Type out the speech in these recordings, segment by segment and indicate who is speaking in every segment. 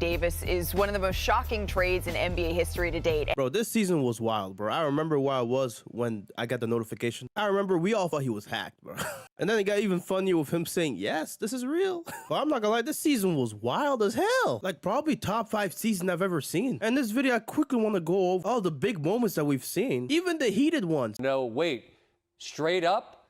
Speaker 1: Davis is one of the most shocking trades in NBA history to date.
Speaker 2: Bro, this season was wild, bro. I remember where I was when I got the notification. I remember we all thought he was hacked, bro. And then it got even funnier with him saying, yes, this is real. But I'm not gonna lie, this season was wild as hell. Like, probably top 5 season I've ever seen. And this video, I quickly want to go over all the big moments that we've seen, even the heated ones.
Speaker 3: No, wait, straight up?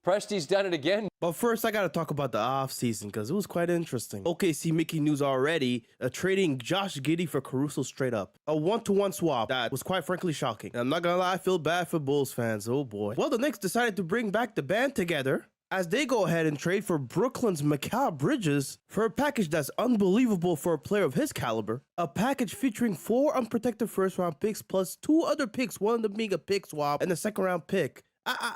Speaker 3: Presti's done it again.
Speaker 2: But first, I gotta talk about the offseason because it was quite interesting. OKC making news already, trading Josh Giddey for Caruso straight up. A 1-to-1 swap that was quite frankly shocking. And I'm not gonna lie, I feel bad for Bulls fans. Oh boy. Well, the Knicks decided to bring back the band together as they go ahead and trade for Brooklyn's Mikal Bridges for a package that's unbelievable for a player of his caliber. A package featuring 4 unprotected first-round picks plus 2 other picks, one of them being a pick swap and a second-round pick.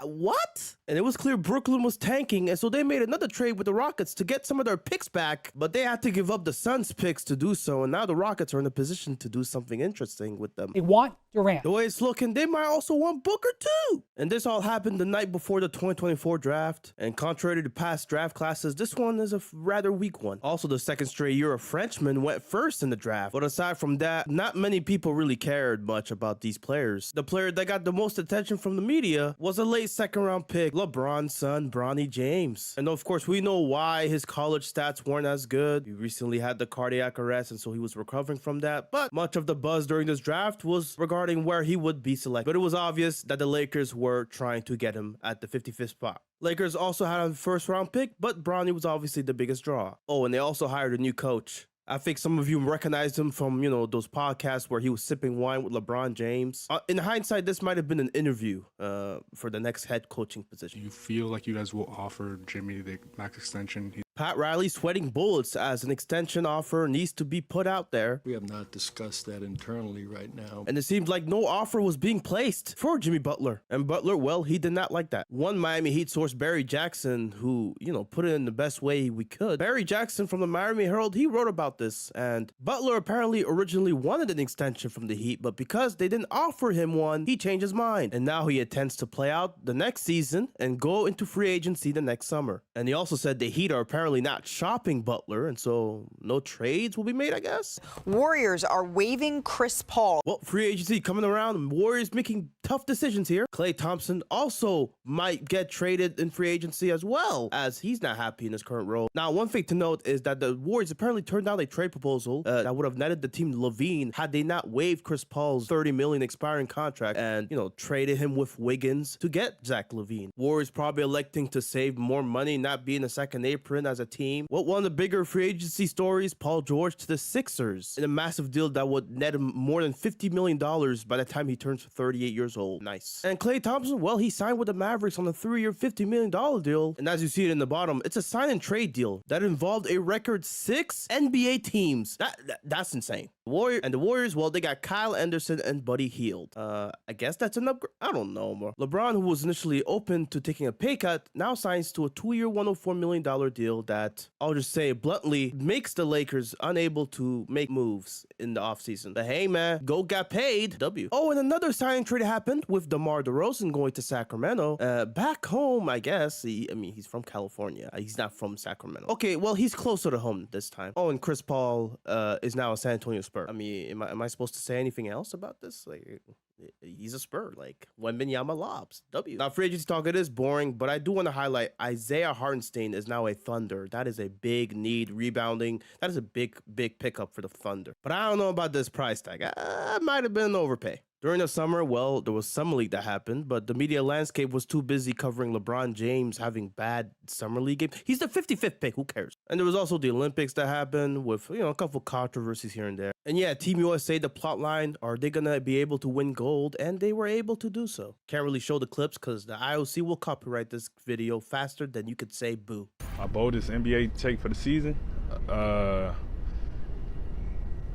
Speaker 2: What? And it was clear Brooklyn was tanking, and so they made another trade with the Rockets to get some of their picks back, but they had to give up the Suns picks to do so, and now the Rockets are in a position to do something interesting with them.
Speaker 4: They want Durant.
Speaker 2: The way it's looking, they might also want Booker too. And this all happened the night before the 2024 draft, and contrary to past draft classes, this one is a rather weak one. Also, the second straight year a Frenchman went first in the draft, but aside from that, not many people really cared much about these players. The player that got the most attention from the media was a late second-round pick, LeBron's son, Bronny James. And of course, we know why his college stats weren't as good. He recently had the cardiac arrest, and so he was recovering from that. But much of the buzz during this draft was regarding where he would be selected. But it was obvious that the Lakers were trying to get him at the 55th spot. Lakers also had a first-round pick, but Bronny was obviously the biggest draw. Oh, and they also hired a new coach. I think some of you recognized him from, those podcasts where he was sipping wine with LeBron James. In hindsight, this might have been an interview for the next head coaching position.
Speaker 5: Do you feel like you guys will offer Jimmy the max extension?
Speaker 2: Pat Riley sweating bullets as an extension offer needs to be put out there.
Speaker 6: We have not discussed that internally right now.
Speaker 2: And it seemed like no offer was being placed for Jimmy Butler. And Butler, well, he did not like that. One Miami Heat source, Barry Jackson, who, put it in the best way we could. Barry Jackson from the Miami Herald, he wrote about this. And Butler apparently originally wanted an extension from the Heat, but because they didn't offer him one, he changed his mind. And now he intends to play out the next season and go into free agency the next summer. And he also said the Heat are apparently not shopping Butler, and so no trades will be made, I guess.
Speaker 1: Warriors are waiving Chris Paul.
Speaker 2: Well, free agency coming around, and Warriors making tough decisions here. Klay Thompson also might get traded in free agency as well, as he's not happy in his current role. Now, one thing to note is that the Warriors apparently turned down a trade proposal that would have netted the team Levine had they not waived Chris Paul's $30 million expiring contract and, traded him with Wiggins to get Zach LaVine. Warriors probably electing to save more money, not being a second apron as a team. Well, one of the bigger free agency stories, Paul George to the Sixers in a massive deal that would net him more than $50 million by the time he turns 38 years old. Nice. And Klay Thompson, well, he signed with the Mavericks on a 3-year, $50 million deal. And as you see it in the bottom, it's a sign and trade deal that involved a record 6 NBA teams. That's insane. The Warriors, well, they got Kyle Anderson and Buddy Hield. I guess that's an upgrade. I don't know, bro. LeBron, who was initially open to taking a pay cut, now signs to a 2-year, $104 million deal that, I'll just say bluntly, makes the Lakers unable to make moves in the offseason. But hey, man, go get paid. W. Oh, and another signing trade happened with DeMar DeRozan going to Sacramento. Back home, I guess. He's from California. He's not from Sacramento. Okay, well, he's closer to home this time. Oh, and Chris Paul is now a San Antonio Spur. Am I supposed to say anything else about this? Like, he's a Spur. Like, Wembanyama lobs. W. Now, free agency talk, it is boring, but I do want to highlight Isaiah Hartenstein is now a Thunder. That is a big need. Rebounding. That is a big pickup for the Thunder. But I don't know about this price tag. I might have been an overpay. During the summer, well, there was summer league that happened, but the media landscape was too busy covering LeBron James having bad summer league games. He's the 55th pick, who cares? And there was also the Olympics that happened with, a couple controversies here and there. And yeah, Team USA, the plot line, are they gonna be able to win gold? And they were able to do so. Can't really show the clips because the IOC will copyright this video faster than you could say boo.
Speaker 5: My boldest NBA take for the season,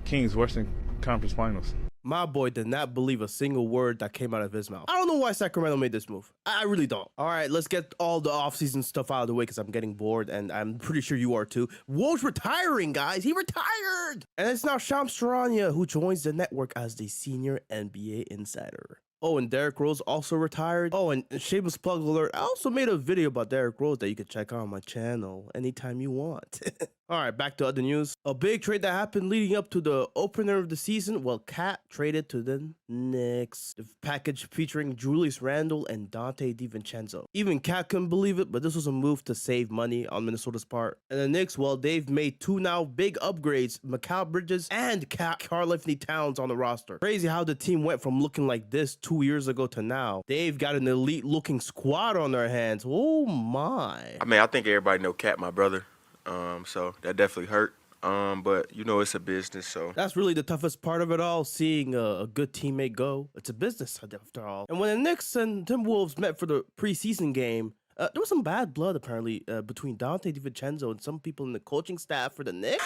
Speaker 5: Kings Western Conference Finals.
Speaker 2: My boy did not believe a single word that came out of his mouth. I don't know why Sacramento made this move. I really don't. All right, let's get all the offseason stuff out of the way because I'm getting bored, and I'm pretty sure you are too. Woj's retiring, guys. He retired. And it's now Shams Charania who joins the network as the senior NBA insider. Oh, and Derrick Rose also retired. Oh, and shameless plug alert. I also made a video about Derrick Rose that you can check out on my channel anytime you want. All right, back to other news. A big trade that happened leading up to the opener of the season. Well, Cat traded to the Knicks. The package featuring Julius Randle and Dante DiVincenzo. Even Cat couldn't believe it, but this was a move to save money on Minnesota's part. And the Knicks, well, they've made two now big upgrades, Mikal Bridges and Karl-Anthony Towns on the roster. Crazy how the team went from looking like this 2 years ago to now. They've got an elite-looking squad on their hands. Oh, my.
Speaker 4: I mean, I think everybody know Cat, my brother. So that definitely hurt. But you know, it's a business, so.
Speaker 2: That's really the toughest part of it all, seeing a good teammate go. It's a business after all. And when the Knicks and Timberwolves met for the preseason game, there was some bad blood apparently between Dante DiVincenzo and some people in the coaching staff for the Knicks.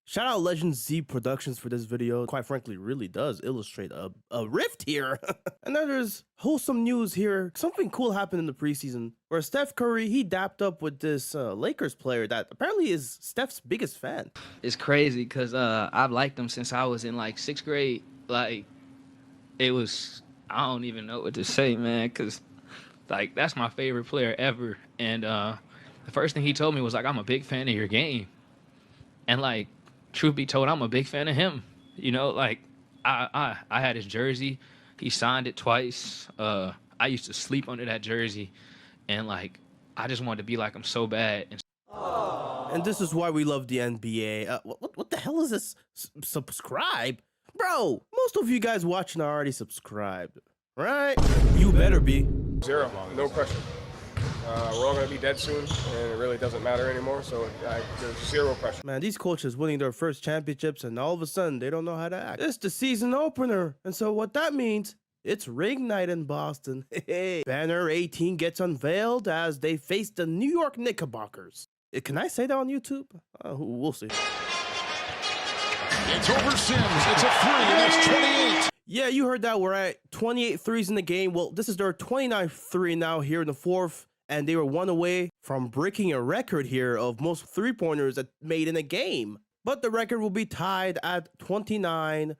Speaker 2: Shout out Legend Z Productions for this video. Quite frankly, really does illustrate a rift here. And then there's wholesome news here. Something cool happened in the preseason where Steph Curry, he dapped up with this Lakers player that apparently is Steph's biggest fan.
Speaker 7: It's crazy because I've liked him since I was in like 6th grade. Like, it was, I don't even know what to say, man, because like that's my favorite player ever. And the first thing he told me was like, I'm a big fan of your game. And like, truth be told, I'm a big fan of him. You know, like I had his jersey. He signed it twice. I used to sleep under that jersey, and like I just wanted to be like him so bad.
Speaker 2: And this is why we love the NBA. What the hell is this? Subscribe, bro. Most of you guys watching are already subscribed, right? You better be.
Speaker 8: Zero, no pressure. We're all going to be dead soon, and it really doesn't matter anymore, so there's zero pressure.
Speaker 2: Man, these coaches winning their first championships, and all of a sudden, they don't know how to act. It's the season opener, and so what that means, it's ring night in Boston. Banner 18 gets unveiled as they face the New York Knickerbockers. Can I say that on YouTube? We'll see.
Speaker 9: It's over Sims. It's a 3, and it's 28.
Speaker 2: Yeah, you heard that. We're at 28 threes in the game. Well, this is their 29th three now here in the fourth. And they were one away from breaking a record here of most three-pointers made in a game. But the record will be tied at 29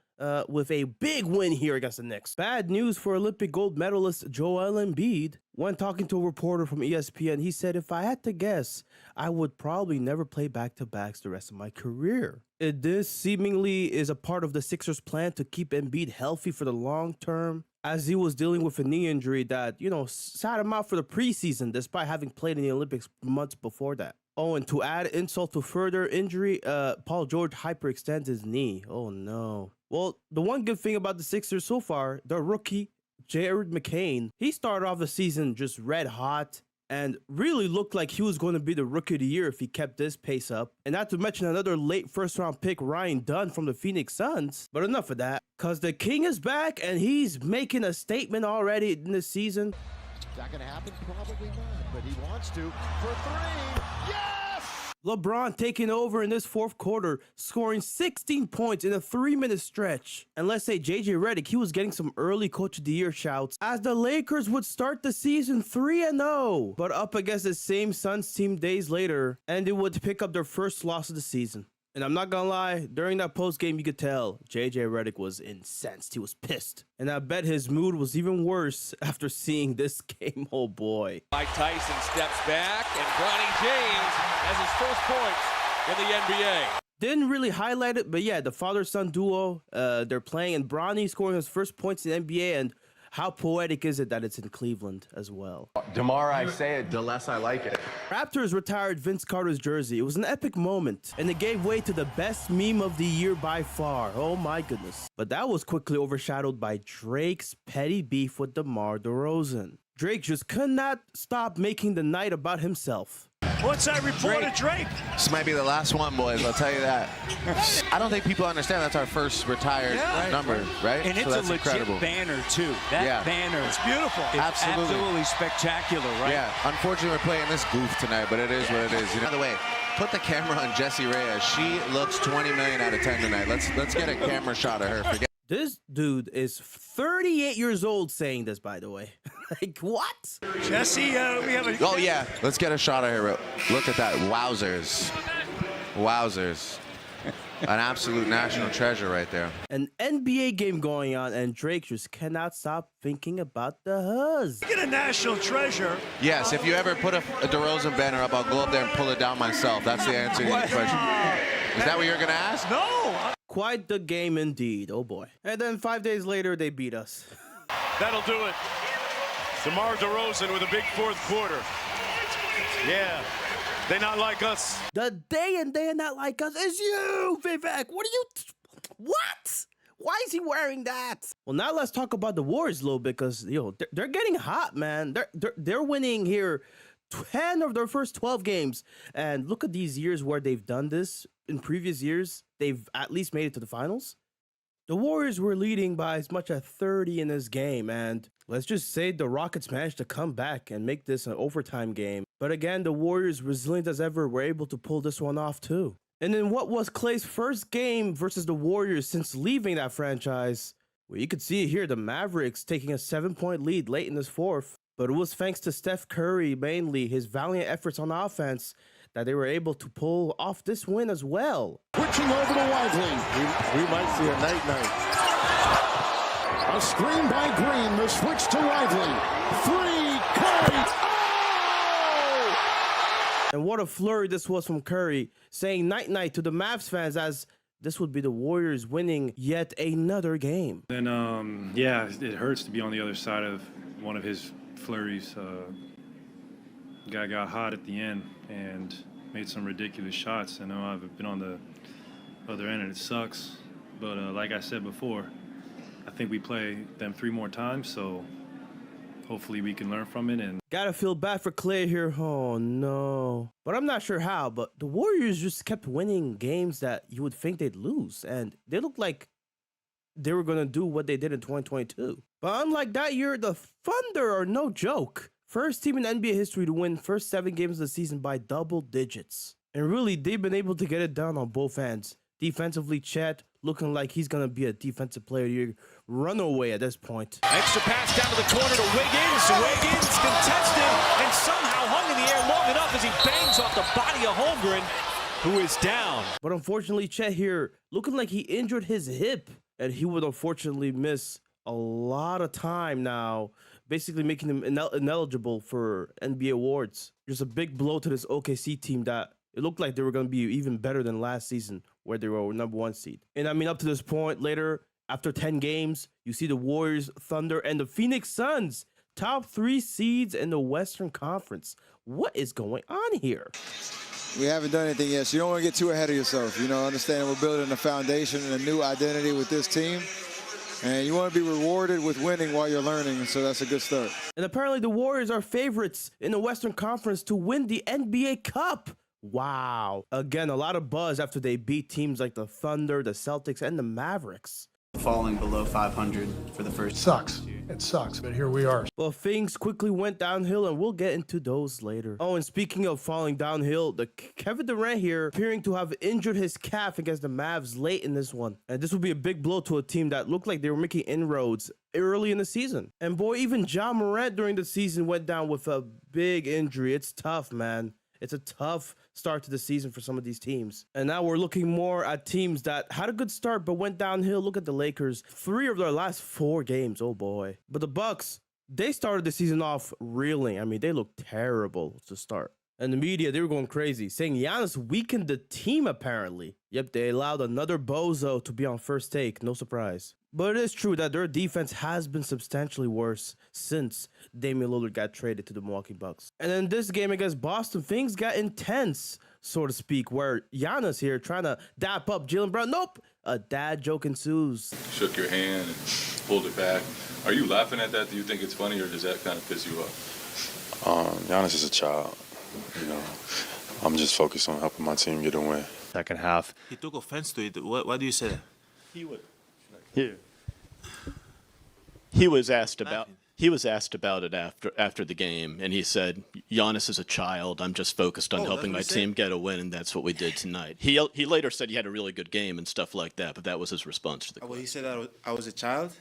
Speaker 2: with a big win here against the Knicks. Bad news for Olympic gold medalist Joel Embiid. When talking to a reporter from ESPN, he said, if I had to guess, I would probably never play back-to-backs the rest of my career. This seemingly is a part of the Sixers' plan to keep Embiid healthy for the long term, as he was dealing with a knee injury that, you know, sat him out for the preseason despite having played in the Olympics months before that. Oh, and to add insult to further injury, Paul George hyperextends his knee. Oh, no. Well, the one good thing about the Sixers so far, the rookie, Jared McCain, he started off the season just red hot and really looked like he was going to be the rookie of the year if he kept this pace up. And not to mention another late first-round pick, Ryan Dunn from the Phoenix Suns. But enough of that, because the King is back and he's making a statement already in this season.
Speaker 9: Is that going to happen? Probably not, but he wants to for 3. Yes!
Speaker 2: LeBron taking over in this fourth quarter, scoring 16 points in a 3-minute stretch. And let's say JJ Redick, he was getting some early Coach of the Year shouts as the Lakers would start the season 3-0, but up against the same Suns team days later, and they would pick up their first loss of the season. And I'm not gonna lie, during that post game, you could tell JJ Redick was incensed. He was pissed. And I bet his mood was even worse after seeing this game. Oh boy.
Speaker 10: Mike Tyson steps back, and Bronny James has his first points in the NBA.
Speaker 2: Didn't really highlight it, but yeah, the father-son duo, they're playing, and Bronny scoring his first points in the NBA, and how poetic is it that it's in Cleveland as well?
Speaker 11: The more I say it, the less I like it.
Speaker 2: Raptors retired Vince Carter's jersey. It was an epic moment, and it gave way to the best meme of the year by far. Oh my goodness. But that was quickly overshadowed by Drake's petty beef with DeMar DeRozan. Drake just could not stop making the night about himself.
Speaker 12: What's that report of Drake?
Speaker 11: This might be the last one, boys, I'll tell you that. I don't think people understand that's our first retired number, right?
Speaker 12: And it's
Speaker 11: so that's
Speaker 12: a legit
Speaker 11: incredible
Speaker 12: banner, too. That banner. It's beautiful. It's absolutely spectacular, right?
Speaker 11: Yeah, unfortunately, we're playing this goof tonight, but it is what it is. You know? By the way, put the camera on Jessie Reyes. She looks 20 million out of 10 tonight. Let's get a camera shot of her. Forget.
Speaker 2: This dude is 38 years old saying this, by the way. Like, what?
Speaker 12: Jesse, we have a...
Speaker 11: Oh, yeah. Let's get a shot of her. Look at that. Wowzers. Wowzers. An absolute national treasure right there.
Speaker 2: An NBA game going on, and Drake just cannot stop thinking about the Huzz.
Speaker 12: Get a national treasure.
Speaker 11: Yes, if you ever put a DeRozan banner up, I'll go up there and pull it down myself. That's the answer to your question. Is that what you're going to ask?
Speaker 12: No.
Speaker 2: Quite the game indeed. Oh, boy. And then 5 days later, they beat us.
Speaker 10: That'll do it. DeMar DeRozan with a big fourth quarter. Yeah, they not like us.
Speaker 2: The day not like us is you, Vivek. What are you? What? Why is he wearing that? Well, now let's talk about the Warriors a little bit, because they're getting hot, man. They're winning here 10 of their first 12 games, and look at these years where they've done this. In previous years, they've at least made it to the finals. The Warriors were leading by as much as 30 in this game, and let's just say the Rockets managed to come back and make this an overtime game. But again, the Warriors, resilient as ever, were able to pull this one off too. And in what was Clay's first game versus the Warriors since leaving that franchise, well, you could see here the Mavericks taking a 7-point lead late in this fourth. But it was thanks to Steph Curry, mainly his valiant efforts on offense, that they were able to pull off this win as well.
Speaker 9: Switching over to Lively. We might see a night-night. A screen by Green. The switch to Lively. 3, Curry. Oh!
Speaker 2: And what a flurry this was from Curry, saying night-night to the Mavs fans, as this would be the Warriors winning yet another game.
Speaker 5: And yeah, it hurts to be on the other side of one of his flurries. Guy got hot at the end and made some ridiculous shots. I know I've been on the other end and it sucks, but like I said before, I think we play them 3 more times, so hopefully we can learn from it. And
Speaker 2: gotta feel bad for Clay here. Oh no. But I'm not sure how, but the Warriors just kept winning games that you would think they'd lose, and they looked like they were gonna do what they did in 2022. But unlike that year, the Thunder are no joke. First team in NBA history to win first 7 games of the season by double digits. And really, they've been able to get it done on both ends. Defensively, Chet looking like he's going to be a defensive player of the year runaway at this point.
Speaker 10: Extra pass down to the corner to Wiggins. Wiggins contested and somehow hung in the air long enough as he bangs off the body of Holmgren, who is down.
Speaker 2: But unfortunately, Chet here looking like he injured his hip, and he would unfortunately miss a lot of time now, basically making him ineligible for NBA awards. Just a big blow to this OKC team that it looked like they were going to be even better than last season, where they were #1 seed. And I mean, up to this point, later, after 10 games, you see the Warriors, Thunder, and the Phoenix Suns, top 3 seeds in the Western Conference. What is going on here?
Speaker 13: We haven't done anything yet, so you don't want to get too ahead of yourself. Understand we're building a foundation and a new identity with this team. And you want to be rewarded with winning while you're learning, so that's a good start.
Speaker 2: And apparently the Warriors are favorites in the Western Conference to win the NBA Cup. Wow. Again, a lot of buzz after they beat teams like the Thunder, the Celtics, and the Mavericks.
Speaker 14: Falling below 500 for the first.
Speaker 9: Sucks. It sucks, but here we are.
Speaker 2: Well, things quickly went downhill, and we'll get into those later. Oh, and speaking of falling downhill, the Kevin Durant here appearing to have injured his calf against the Mavs late in this one. And this will be a big blow to a team that looked like they were making inroads early in the season. And boy, even Ja Morant during the season went down with a big injury. It's tough, man. It's a tough start to the season for some of these teams. And now we're looking more at teams that had a good start but went downhill. Look at the Lakers. 3 of their last 4 games. Oh, boy. But the Bucks, they started the season off reeling. I mean, they looked terrible to start. And the media, they were going crazy, saying Giannis weakened the team, apparently. Yep, they allowed another bozo to be on first take. No surprise. But it is true that their defense has been substantially worse since Damian Lillard got traded to the Milwaukee Bucks. And in this game against Boston, things got intense, so to speak, where Giannis here trying to dap up Jaylen Brown. Nope, a dad joke ensues.
Speaker 15: Shook your hand and pulled it back. Are you laughing at that? Do you think it's funny, or does that kind of piss you off?
Speaker 16: Giannis is a child. I'm just focused on helping my team get a win.
Speaker 17: Second half.
Speaker 18: He took offense to it. Why do you say that?
Speaker 17: He would. Here. He was asked about it after the game, and he said, Giannis is a child. I'm just focused on helping my team get a win, and that's what we did tonight. He later said he had a really good game and stuff like that, but that was his response to the question.
Speaker 18: Well, he said I was a child?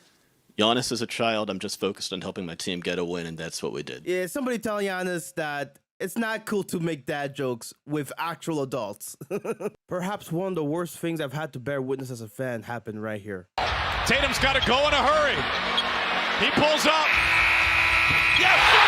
Speaker 17: Giannis is a child. I'm just focused on helping my team get a win, and that's what we did.
Speaker 2: Yeah, somebody tell Giannis that It's not cool to make dad jokes with actual adults. Perhaps one of the worst things I've had to bear witness as a fan happened right here.
Speaker 10: Tatum's got to go in a hurry. He pulls up. Yes!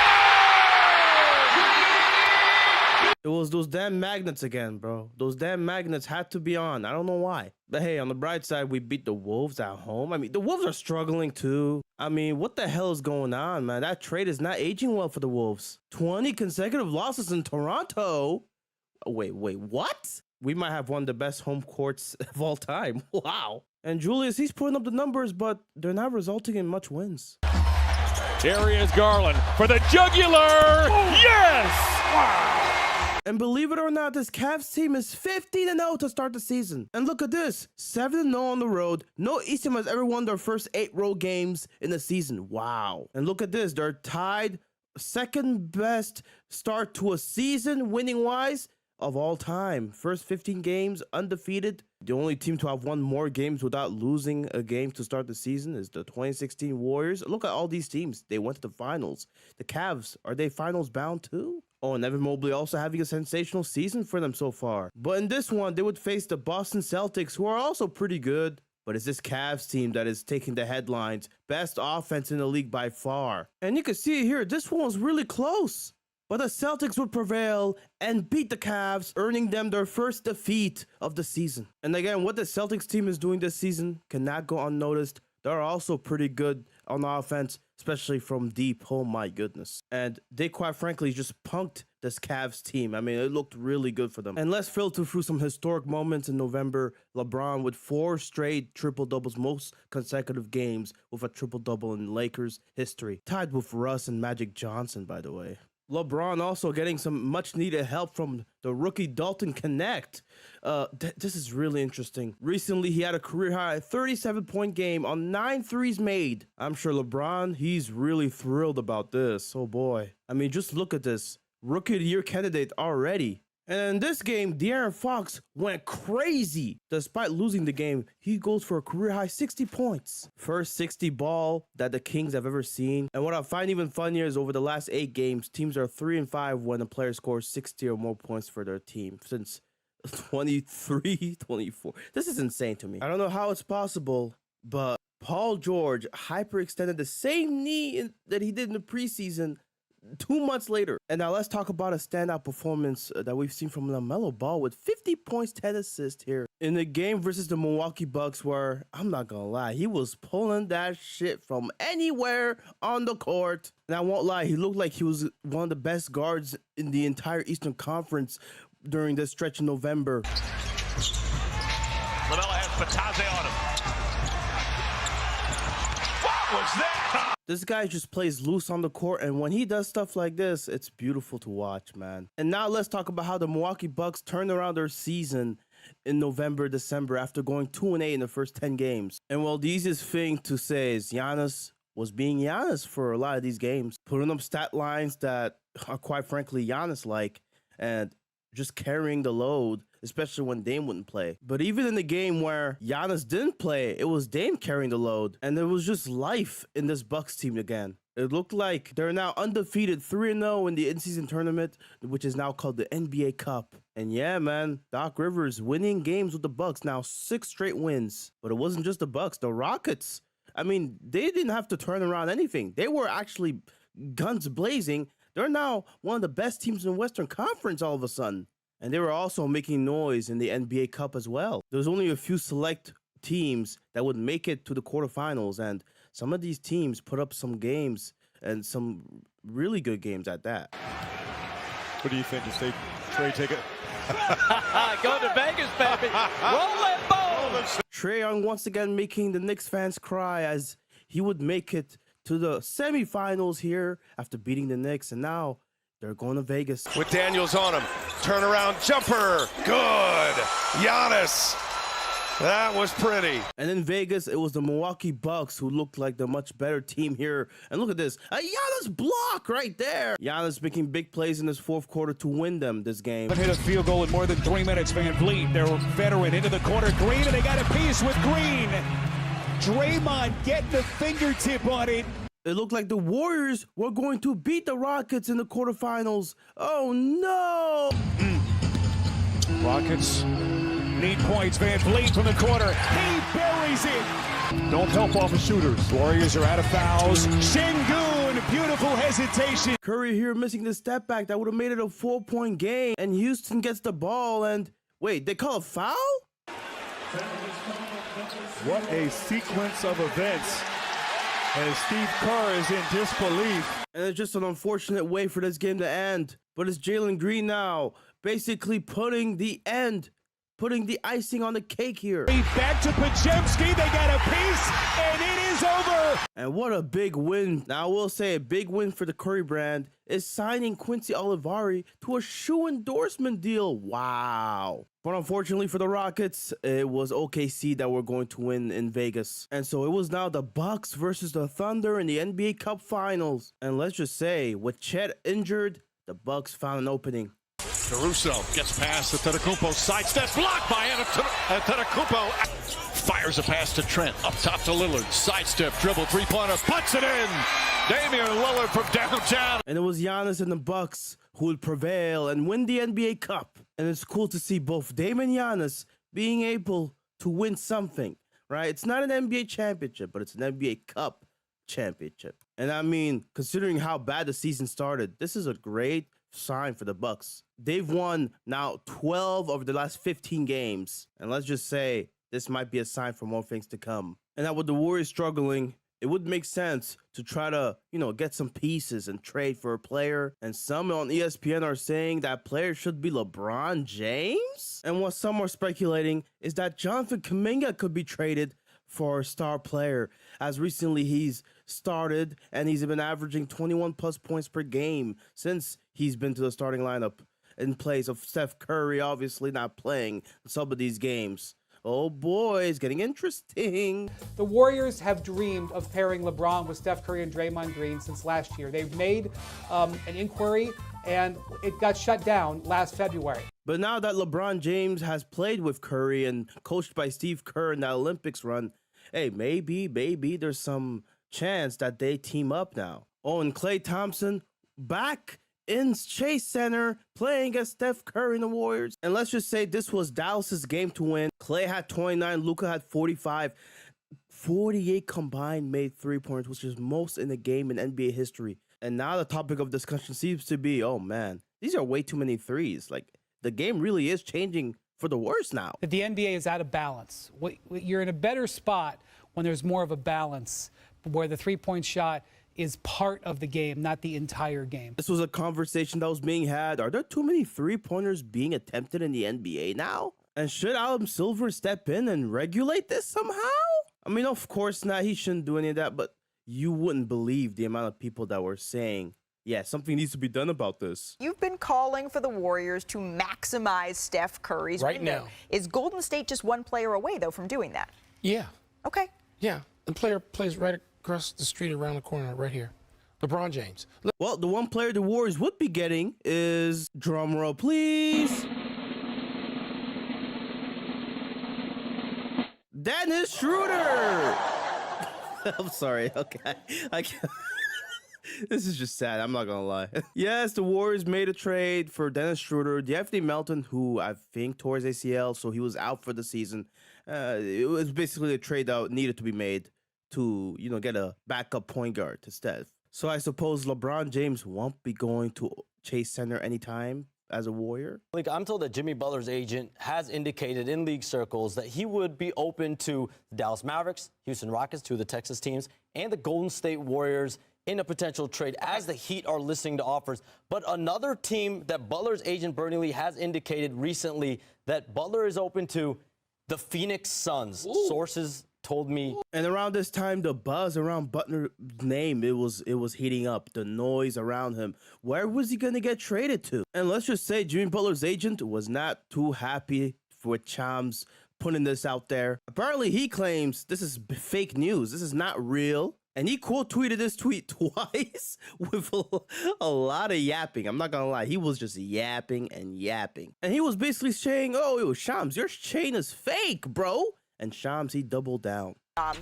Speaker 2: It was those damn magnets again, bro. Those damn magnets had to be on. I don't know why. But hey, on the bright side, we beat the Wolves at home. I mean, the Wolves are struggling too. I mean, what the hell is going on, man? That trade is not aging well for the Wolves. 20 consecutive losses in Toronto. Oh, wait, what? We might have one of the best home courts of all time. Wow. And Julius, he's putting up the numbers, but they're not resulting in much wins.
Speaker 10: Here he is, Garland, for the jugular. Yes! Wow.
Speaker 2: And believe it or not, this Cavs team is 15-0 to start the season. And look at this, 7-0 on the road. No East team has ever won their first 8 road games in the season. Wow. And look at this, they're tied second best start to a season winning-wise of all time. First 15 games undefeated. The only team to have won more games without losing a game to start the season is the 2016 Warriors. Look at all these teams. They went to the finals. The Cavs, are they finals bound too? Oh, and Evan Mobley also having a sensational season for them so far. But in this one, they would face the Boston Celtics, who are also pretty good. But it's this Cavs team that is taking the headlines. Best offense in the league by far. And you can see it here, this one was really close. But the Celtics would prevail and beat the Cavs, earning them their first defeat of the season. And again, what the Celtics team is doing this season cannot go unnoticed. They're also pretty good on offense, especially from deep. Oh my goodness. And they quite frankly just punked this Cavs team. I mean, it looked really good for them. And let's filter through some historic moments in November. LeBron with 4 straight triple-doubles, most consecutive games with a triple-double in Lakers history. Tied with Russ and Magic Johnson, by the way. LeBron also getting some much-needed help from the rookie Dalton Connect. This is really interesting. Recently, he had a career-high 37-point game on 9 threes made. I'm sure LeBron, he's really thrilled about this. Oh, boy. I mean, just look at this. Rookie of the Year candidate already. And in this game, De'Aaron Fox went crazy. Despite losing the game, he goes for a career-high 60 points. First 60 ball that the Kings have ever seen. And what I find even funnier is over the last 8 games, teams are 3-5 when a player scores 60 or more points for their team. Since 23, 24. This is insane to me. I don't know how it's possible, but Paul George hyperextended the same knee that he did in the preseason 2 months later. And now let's talk about a standout performance that we've seen from LaMelo Ball with 50 points, 10 assists here in the game versus the Milwaukee Bucks, where I'm not gonna lie, he was pulling that shit from anywhere on the court. And I won't lie, he looked like he was one of the best guards in the entire Eastern Conference during this stretch in November.
Speaker 10: LaMelo has Patazzi on him. What was that?
Speaker 2: This guy just plays loose on the court, and when he does stuff like this, it's beautiful to watch, man. And now let's talk about how the Milwaukee Bucks turned around their season in November, December after going 2-8 in the first 10 games. And well, the easiest thing to say is Giannis was being Giannis for a lot of these games, putting up stat lines that are quite frankly Giannis-like, and just carrying the load, especially when Dame wouldn't play. But even in the game where Giannis didn't play, it was Dame carrying the load. And there was just life in this Bucks team again. It looked like they're now undefeated 3-0 in the in-season tournament, which is now called the NBA Cup. And yeah, man, Doc Rivers winning games with the Bucks, now 6 straight wins. But it wasn't just the Bucks, the Rockets. I mean, they didn't have to turn around anything. They were actually guns blazing. They're now one of the best teams in the Western Conference all of a sudden. And they were also making noise in the NBA Cup as well. There's only a few select teams that would make it to the quarterfinals, and some of these teams put up some games, and some really good games at that.
Speaker 19: What do you think? Is they trade ticket?
Speaker 10: Go to Vegas, baby. Roll it, bones.
Speaker 2: Trae Young once again making the Knicks fans cry as he would make it to the semifinals here after beating the Knicks, and now they're going to Vegas.
Speaker 19: With Daniels on him. Turnaround jumper. Good. Giannis. That was pretty.
Speaker 2: And in Vegas, it was the Milwaukee Bucks who looked like the much better team here. And look at this. A Giannis block right there. Giannis making big plays in this fourth quarter to win them this game.
Speaker 20: Hit a field goal in more than 3 minutes, Van Vliet. Their veteran into the corner. Green, and they got a piece with Green. Draymond getting the fingertip on it.
Speaker 2: It looked like the Warriors were going to beat the Rockets in the quarterfinals. Oh no!
Speaker 20: Rockets need points. Van Vliet from the corner. He buries it. Don't help off the shooters. Warriors are out of fouls. Şengün, beautiful hesitation.
Speaker 2: Curry here missing the step back. That would have made it a 4-point game. And Houston gets the ball and... Wait, they call a foul?
Speaker 20: What a sequence of events. As Steve Kerr is in disbelief.
Speaker 2: And it's just an unfortunate way for this game to end. But it's Jalen Green now, basically putting the icing on the cake here.
Speaker 20: Back to Podziemski, they got a piece, and it is over.
Speaker 2: And what a big win. Now, I will say a big win for the Curry brand is signing Quincy Olivari to a shoe endorsement deal. Wow. But unfortunately for the Rockets, it was OKC that were going to win in Vegas. And so it was now the Bucks versus the Thunder in the NBA Cup Finals. And let's just say, with Chet injured, the Bucks found an opening.
Speaker 9: Caruso gets past Antetokounmpo, sidestep blocked by Antetokounmpo. Fires a pass to Trent, up top to Lillard, sidestep, dribble, three-pointer, puts it in. Damian Lillard from downtown.
Speaker 2: And it was Giannis and the Bucks who would prevail and win the NBA Cup. And it's cool to see both Dame and Giannis being able to win something, right? It's not an NBA championship, but it's an NBA Cup championship. And I mean, considering how bad the season started, this is a great sign for the Bucks. They've won now 12 of the last 15 games. And let's just say this might be a sign for more things to come. And now with the Warriors struggling, it would make sense to try to, get some pieces and trade for a player. And some on ESPN are saying that player should be LeBron James. And what some are speculating is that Jonathan Kuminga could be traded for a star player, as recently he's started and he's been averaging 21 plus points per game since he's been to the starting lineup in place of Steph Curry, obviously not playing some of these games. Oh boy, it's getting interesting.
Speaker 21: The Warriors have dreamed of pairing LeBron with Steph Curry and Draymond Green since last year. They've made an inquiry and it got shut down last February.
Speaker 2: But now that LeBron James has played with Curry and coached by Steve Kerr in that Olympics run, hey, maybe there's some chance that they team up now. Oh, and Klay Thompson back in Chase Center playing against Steph Curry and the Warriors. And let's just say this was Dallas's game to win. Klay had 29, Luka had 45. 48 combined made 3-pointers, which is most in the game in NBA history. And now the topic of discussion seems to be, oh man, these are way too many threes. Like, the game really is changing for the worse now.
Speaker 21: The NBA is out of balance. You're in a better spot when there's more of a balance, where the three-point shot is part of the game, not the entire game.
Speaker 2: This was a conversation that was being had. Are there too many three-pointers being attempted in the NBA now? And should Adam Silver step in and regulate this somehow? I mean, of course not. He shouldn't do any of that, but you wouldn't believe the amount of people that were saying, yeah, something needs to be done about this.
Speaker 1: You've been calling for the Warriors to maximize Steph Curry's window.
Speaker 22: Now.
Speaker 1: Is Golden State just one player away, though, from doing that?
Speaker 22: Yeah.
Speaker 1: Okay.
Speaker 22: Yeah. The player plays right across the street around the corner right here. LeBron James.
Speaker 2: Well, the one player the Warriors would be getting is, drum roll please, Dennis Schroeder. I'm sorry. Okay. I can't. This is just sad. I'm not going to lie. Yes, the Warriors made a trade for Dennis Schroeder. D'Anthony Melton, who I think tore his ACL, so he was out for the season. It was basically a trade that needed to be made to, get a backup point guard to Steph. So I suppose LeBron James won't be going to Chase Center anytime as a Warrior.
Speaker 23: I'm told that Jimmy Butler's agent has indicated in league circles that he would be open to the Dallas Mavericks, Houston Rockets, two of the Texas teams, and the Golden State Warriors in a potential trade, as the Heat are listening to offers. But another team that Butler's agent Bernie Lee has indicated recently that Butler is open to, the Phoenix Suns. Ooh. Sources told me.
Speaker 2: And around this time, the buzz around Butler's name, it was heating up. The noise around him. Where was he going to get traded to? And let's just say Jimmy Butler's agent was not too happy with Chams putting this out there. Apparently, he claims this is fake news. This is not real. And he quote tweeted this tweet twice with a lot of yapping. I'm not going to lie. He was just yapping and yapping. And he was basically saying, oh, Shams, your chain is fake, bro. And Shams, he doubled down.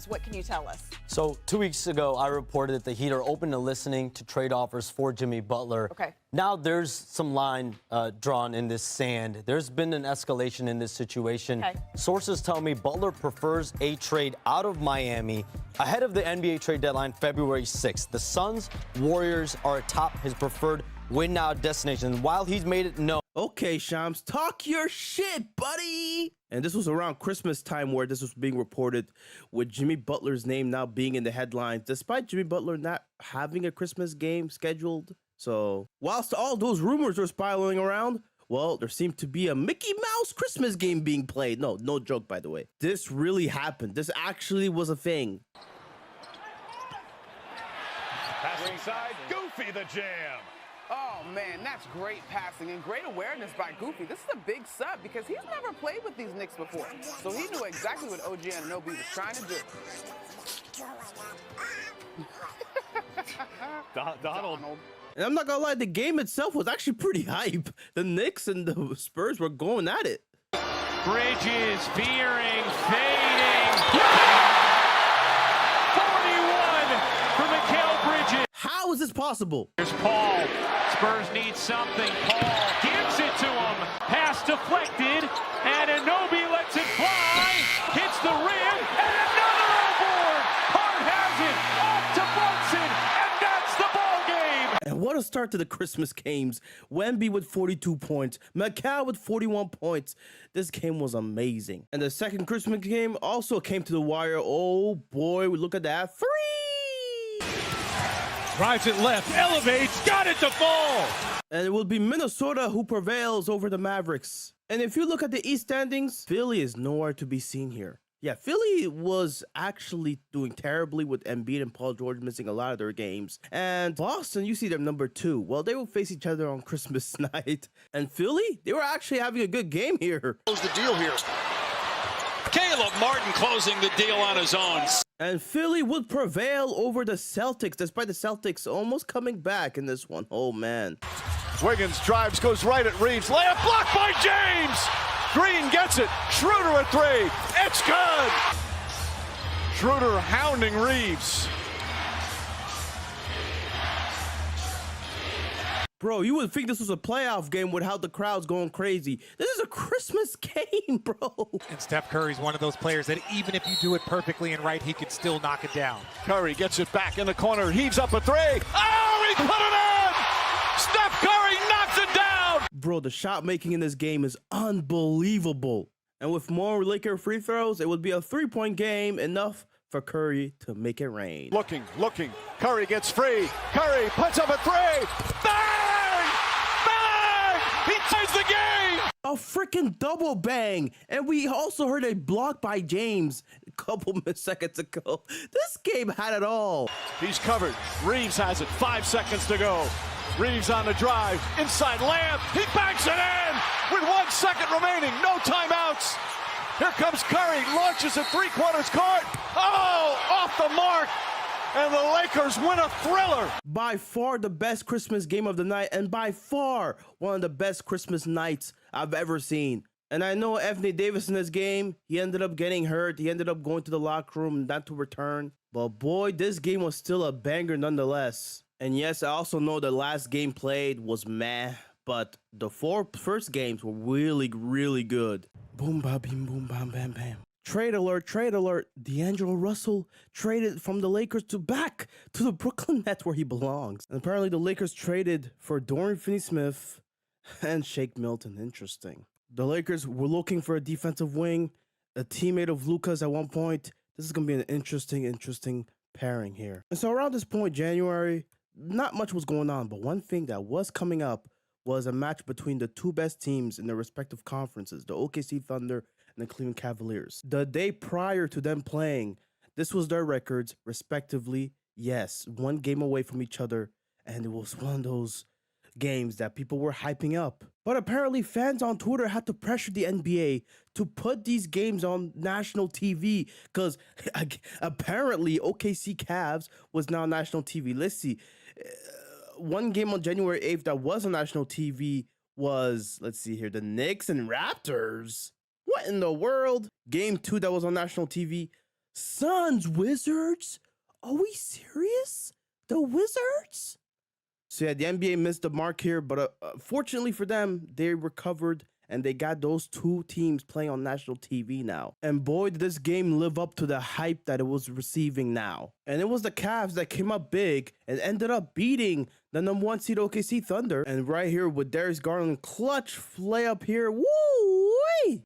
Speaker 1: What can you tell us?
Speaker 23: So 2 weeks ago, I reported that the Heat are open to listening to trade offers for Jimmy Butler.
Speaker 1: Okay.
Speaker 23: Now there's some line drawn in this sand. There's been an escalation in this situation.
Speaker 1: Okay.
Speaker 23: Sources tell me Butler prefers a trade out of Miami ahead of the NBA trade deadline, February 6th. The Suns, Warriors are atop his preferred win-now destination. While he's made it known.
Speaker 2: Okay, Shams, talk your shit, buddy. And this was around Christmas time where this was being reported, with Jimmy Butler's name now being in the headlines, despite Jimmy Butler not having a Christmas game scheduled. So, whilst all those rumors were spiraling around, well, there seemed to be a Mickey Mouse Christmas game being played. No joke, by the way. This really happened. This actually was a thing.
Speaker 20: Passing side, Goofy the jam.
Speaker 3: Oh, man, that's great passing and great awareness by Goofy. This is a big sub because he's never played with these Knicks before. So he knew exactly what OG Anunoby was trying to do.
Speaker 20: Donald.
Speaker 2: And I'm not gonna lie, the game itself was actually pretty hype. The Knicks and the Spurs were going at it.
Speaker 10: Bridges, veering, fading. 41 for Mikal Bridges.
Speaker 2: How is this possible?
Speaker 10: Here's Paul. Spurs need something. Paul gives it to him. Pass deflected, and Anunoby lets it fly. Hits the rim, and another on board. Hart has it. Off to Brunson, and that's the ball game.
Speaker 2: And what a start to the Christmas games. Wemby with 42 points. Mikal with 41 points. This game was amazing. And the second Christmas game also came to the wire. Oh boy, we look at that. 3!
Speaker 20: Drives it left, elevates, got it to fall.
Speaker 2: And it will be Minnesota who prevails over the Mavericks. And if you look at the East standings, Philly is nowhere to be seen here. Yeah, Philly was actually doing terribly with Embiid and Paul George missing a lot of their games. And Boston, you see them number 2. Well, they will face each other on Christmas night. And Philly, they were actually having a good game here.
Speaker 9: Close the deal here. Caleb Martin closing the deal on his own.
Speaker 2: And Philly would prevail over the Celtics, despite the Celtics almost coming back in this one. Oh, man.
Speaker 19: Wiggins drives, goes right at Reeves. Layup blocked by James. Green gets it. Schroeder at 3. It's good. Schroeder hounding Reeves.
Speaker 2: Bro, you would think this was a playoff game with how the crowd's going crazy. This is a Christmas game, bro.
Speaker 20: And Steph Curry's one of those players that even if you do it perfectly and right, he could still knock it down.
Speaker 19: Curry gets it back in the corner, heaves up a 3. Oh, he put it in! Steph Curry knocks it down!
Speaker 2: Bro, the shot making in this game is unbelievable. And with more Laker free throws, it would be a 3-point game, enough for Curry to make it rain.
Speaker 19: Looking. Curry gets free. Curry puts up a 3. Bang! Bang! He ties the game!
Speaker 2: A freaking double bang. And we also heard a block by James a couple seconds ago. This game had it all.
Speaker 19: He's covered. Reeves has it. 5 seconds to go. Reeves on the drive. Inside layup. He banks it in with 1 second remaining. No timeouts. Here comes Curry. Launches at 3/4 court. Oh, off the mark. And the Lakers win a thriller.
Speaker 2: By far the best Christmas game of the night, and by far one of the best Christmas nights I've ever seen. And I know Anthony Davis in this game, he ended up getting hurt. He ended up going to the locker room not to return. But boy, this game was still a banger nonetheless. And yes, I also know the last game played was meh, but the 4 first games were really, really good. Boom, ba, bim, boom, bam, bam, bam. Trade alert, trade alert. D'Angelo Russell traded from the Lakers to back to the Brooklyn Nets where he belongs. And apparently the Lakers traded for Dorian Finney-Smith and Shake Milton. Interesting. The Lakers were looking for a defensive wing, a teammate of Luka's at one point. This is going to be an interesting pairing here. And so around this point, January, not much was going on, but one thing that was coming up was a match between the 2 best teams in their respective conferences, the OKC Thunder and the Cleveland Cavaliers. The day prior to them playing, this was their records, respectively. Yes, 1 game away from each other, and it was one of those games that people were hyping up. But apparently fans on Twitter had to pressure the NBA to put these games on national TV because apparently OKC Cavs was now national TV. Let's see. One game on January 8th that was on national TV was, let's see here, the Knicks and Raptors. What in the world? Game 2 that was on national TV. Suns, Wizards? Are we serious? The Wizards? So yeah, the NBA missed the mark here, but fortunately for them, they recovered and they got those two teams playing on national TV now. And boy, did this game live up to the hype that it was receiving now. And it was the Cavs that came up big and ended up beating the #1 seed OKC Thunder. And right here with Darius Garland, clutch layup here. Woo!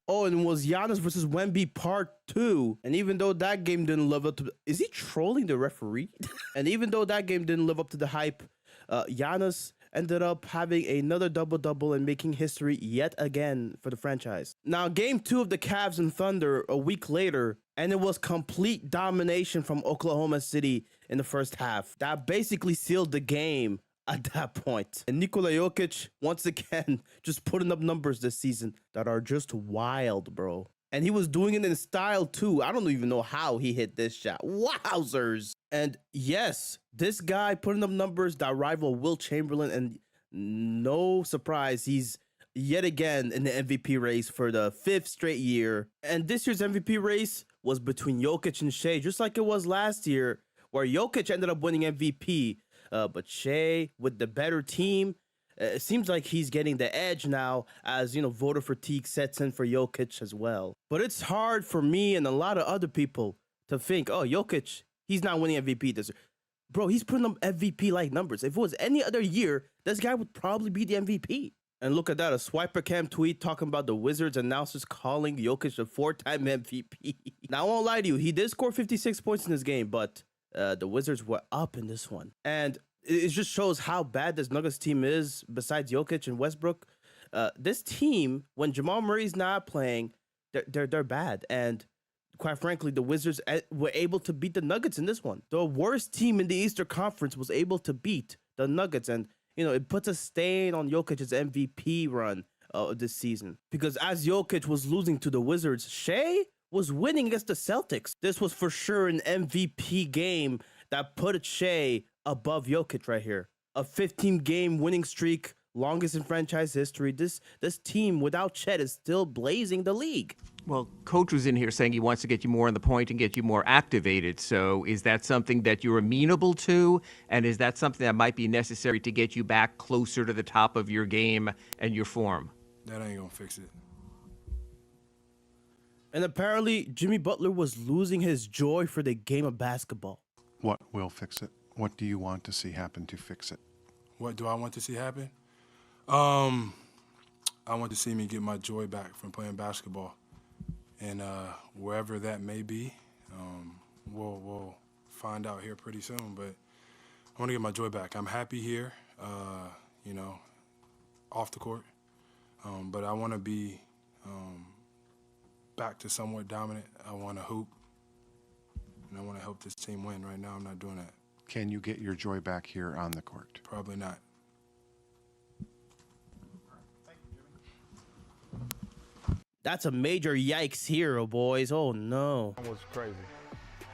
Speaker 2: Oh, and it was Giannis versus Wemby part 2. And even though that game didn't live up to... Is he trolling the referee? And even though that game didn't live up to the hype, Giannis ended up having another double-double and making history yet again for the franchise. Now, game 2 of the Cavs and Thunder a week later, and it was complete domination from Oklahoma City in the first half. That basically sealed the game at that point. And Nikola Jokic, once again, just putting up numbers this season that are just wild, bro. And he was doing it in style too. I don't even know how he hit this shot. Wowzers. And yes, this guy putting up numbers that rival Will Chamberlain, and no surprise, he's yet again in the MVP race for the 5th straight year. And this year's MVP race was between Jokic and Shea, just like it was last year, where Jokic ended up winning MVP, but Shea with the better team. It seems like he's getting the edge now as, you know, voter fatigue sets in for Jokic as well. But it's hard for me and a lot of other people to think, oh, Jokic, he's not winning MVP this year. Bro, he's putting up MVP-like numbers. If it was any other year, this guy would probably be the MVP. And look at that, a Swiper Cam tweet talking about the Wizards announcers calling Jokic a 4-time MVP. Now, I won't lie to you, he did score 56 points in this game, but the Wizards were up in this one. And it just shows how bad this Nuggets team is, besides Jokic and Westbrook. This team, when Jamal Murray's not playing, they're bad. And quite frankly, the Wizards were able to beat the Nuggets in this one. The worst team in the Eastern Conference was able to beat the Nuggets. And, you know, it puts a stain on Jokic's MVP run this season. Because as Jokic was losing to the Wizards, Shea was winning against the Celtics. This was for sure an MVP game that put Shea above Jokic right here. A 15-game winning streak, longest in franchise history. This team without Chet is still blazing the league.
Speaker 4: Well, Coach was in here saying he wants to get you more on the point and get you more activated. So is that something that you're amenable to? And is that something that might be necessary to get you back closer to the top of your game and your form?
Speaker 6: That ain't gonna fix it.
Speaker 2: And apparently, Jimmy Butler was losing his joy for the game of basketball.
Speaker 16: What will fix it? What do you want to see happen to fix it?
Speaker 6: What do I want to see happen? I want to see me get my joy back from playing basketball. And wherever that may be, we'll find out here pretty soon. But I want to get my joy back. I'm happy here, you know, off the court. But I want to be back to somewhat dominant. I want to hoop. And I want to help this team win. Right now, I'm not doing that.
Speaker 16: Can you get your joy back here on the court?
Speaker 6: Probably not.
Speaker 2: That's a major yikes here, boys. Oh, no.
Speaker 6: That was crazy.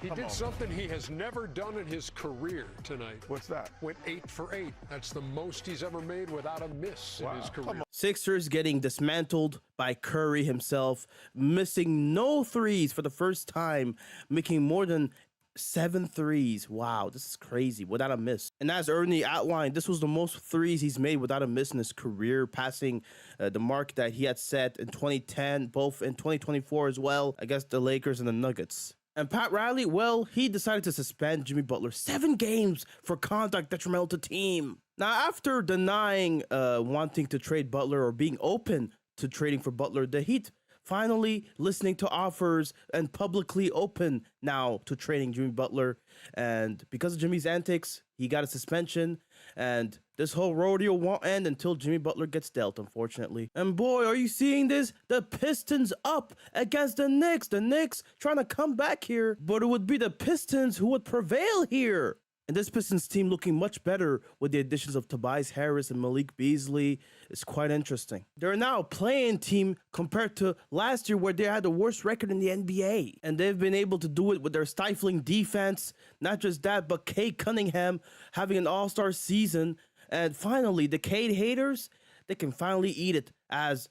Speaker 7: He did something he has never done in his career tonight.
Speaker 6: What's that?
Speaker 7: Went 8 for 8. That's the most he's ever made without a miss in his career.
Speaker 2: Sixers getting dismantled by Curry himself, missing no threes for the first time, making more than 7 threes. Wow, this is crazy, without a miss. And as Ernie outlined, this was the most threes he's made without a miss in his career, passing the mark that he had set in 2010, both in 2024 as well, against the Lakers and the Nuggets. And Pat Riley, well, he decided to suspend Jimmy Butler 7 games for conduct detrimental to team. Now, after denying wanting to trade Butler or being open to trading for Butler, the Heat finally listening to offers and publicly open now to trading Jimmy Butler. And because of Jimmy's antics, he got a suspension. And this whole rodeo won't end until Jimmy Butler gets dealt, unfortunately. And boy, are you seeing this? The Pistons up against the Knicks. The Knicks trying to come back here, but it would be the Pistons who would prevail here. And this Pistons team looking much better with the additions of Tobias Harris and Malik Beasley. It's quite interesting. They're now a play-in team compared to last year where they had the worst record in the NBA. And they've been able to do it with their stifling defense. Not just that, but Cade Cunningham having an all-star season. And finally, the Cade haters, they can finally eat it as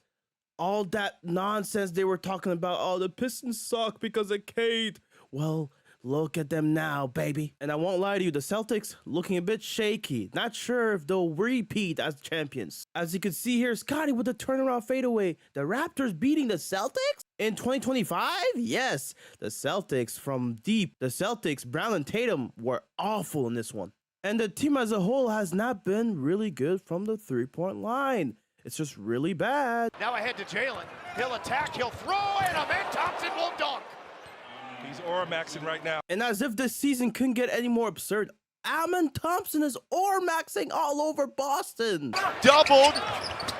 Speaker 2: all that nonsense they were talking about. Oh, the Pistons suck because of Cade. Well, look at them now, baby. And I won't lie to you, the Celtics looking a bit shaky. Not sure if they'll repeat as champions. As you can see here, Scotty with the turnaround fadeaway. The Raptors beating the Celtics in 2025? Yes, the Celtics from deep. The Celtics, Brown and Tatum were awful in this one. And the team as a whole has not been really good from the three-point line. It's just really bad.
Speaker 19: Now ahead to Jalen. He'll attack, he'll throw, and Amen Thompson will dunk.
Speaker 8: He's aura-maxing right now.
Speaker 2: And as if this season couldn't get any more absurd, Amen Thompson is aura-maxing all over Boston.
Speaker 19: Doubled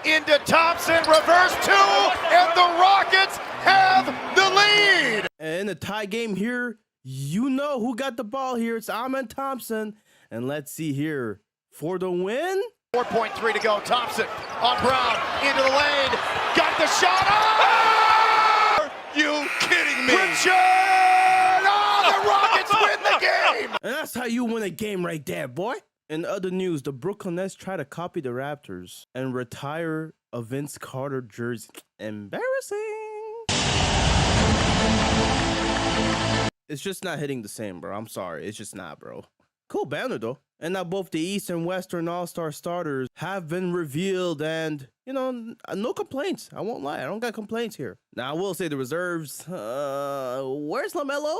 Speaker 19: into Thompson, reverse two, and the Rockets have the lead.
Speaker 2: And in the tie game here, you know who got the ball here. It's Amen Thompson. And let's see here, for the win.
Speaker 19: 4.3 to go. Thompson on Brown, into the lane, got the shot. Oh! Are you kidding me? Richard! Oh, the Rockets win the game!
Speaker 2: And that's how you win a game right there, boy. In other news, the Brooklyn Nets try to copy the Raptors and retire a Vince Carter jersey. Embarrassing. It's just not hitting the same, bro. I'm sorry. It's just not, bro. Cool banner, though. And now both the East and Western All-Star starters have been revealed, and, you know, no complaints. I won't lie. I don't got complaints here. Now, I will say the reserves. Where's LaMelo?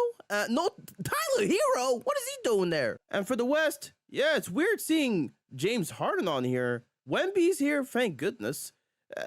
Speaker 2: No, Tyler Hero. What is he doing there? And for the West, yeah, it's weird seeing James Harden on here. Wemby's here, thank goodness.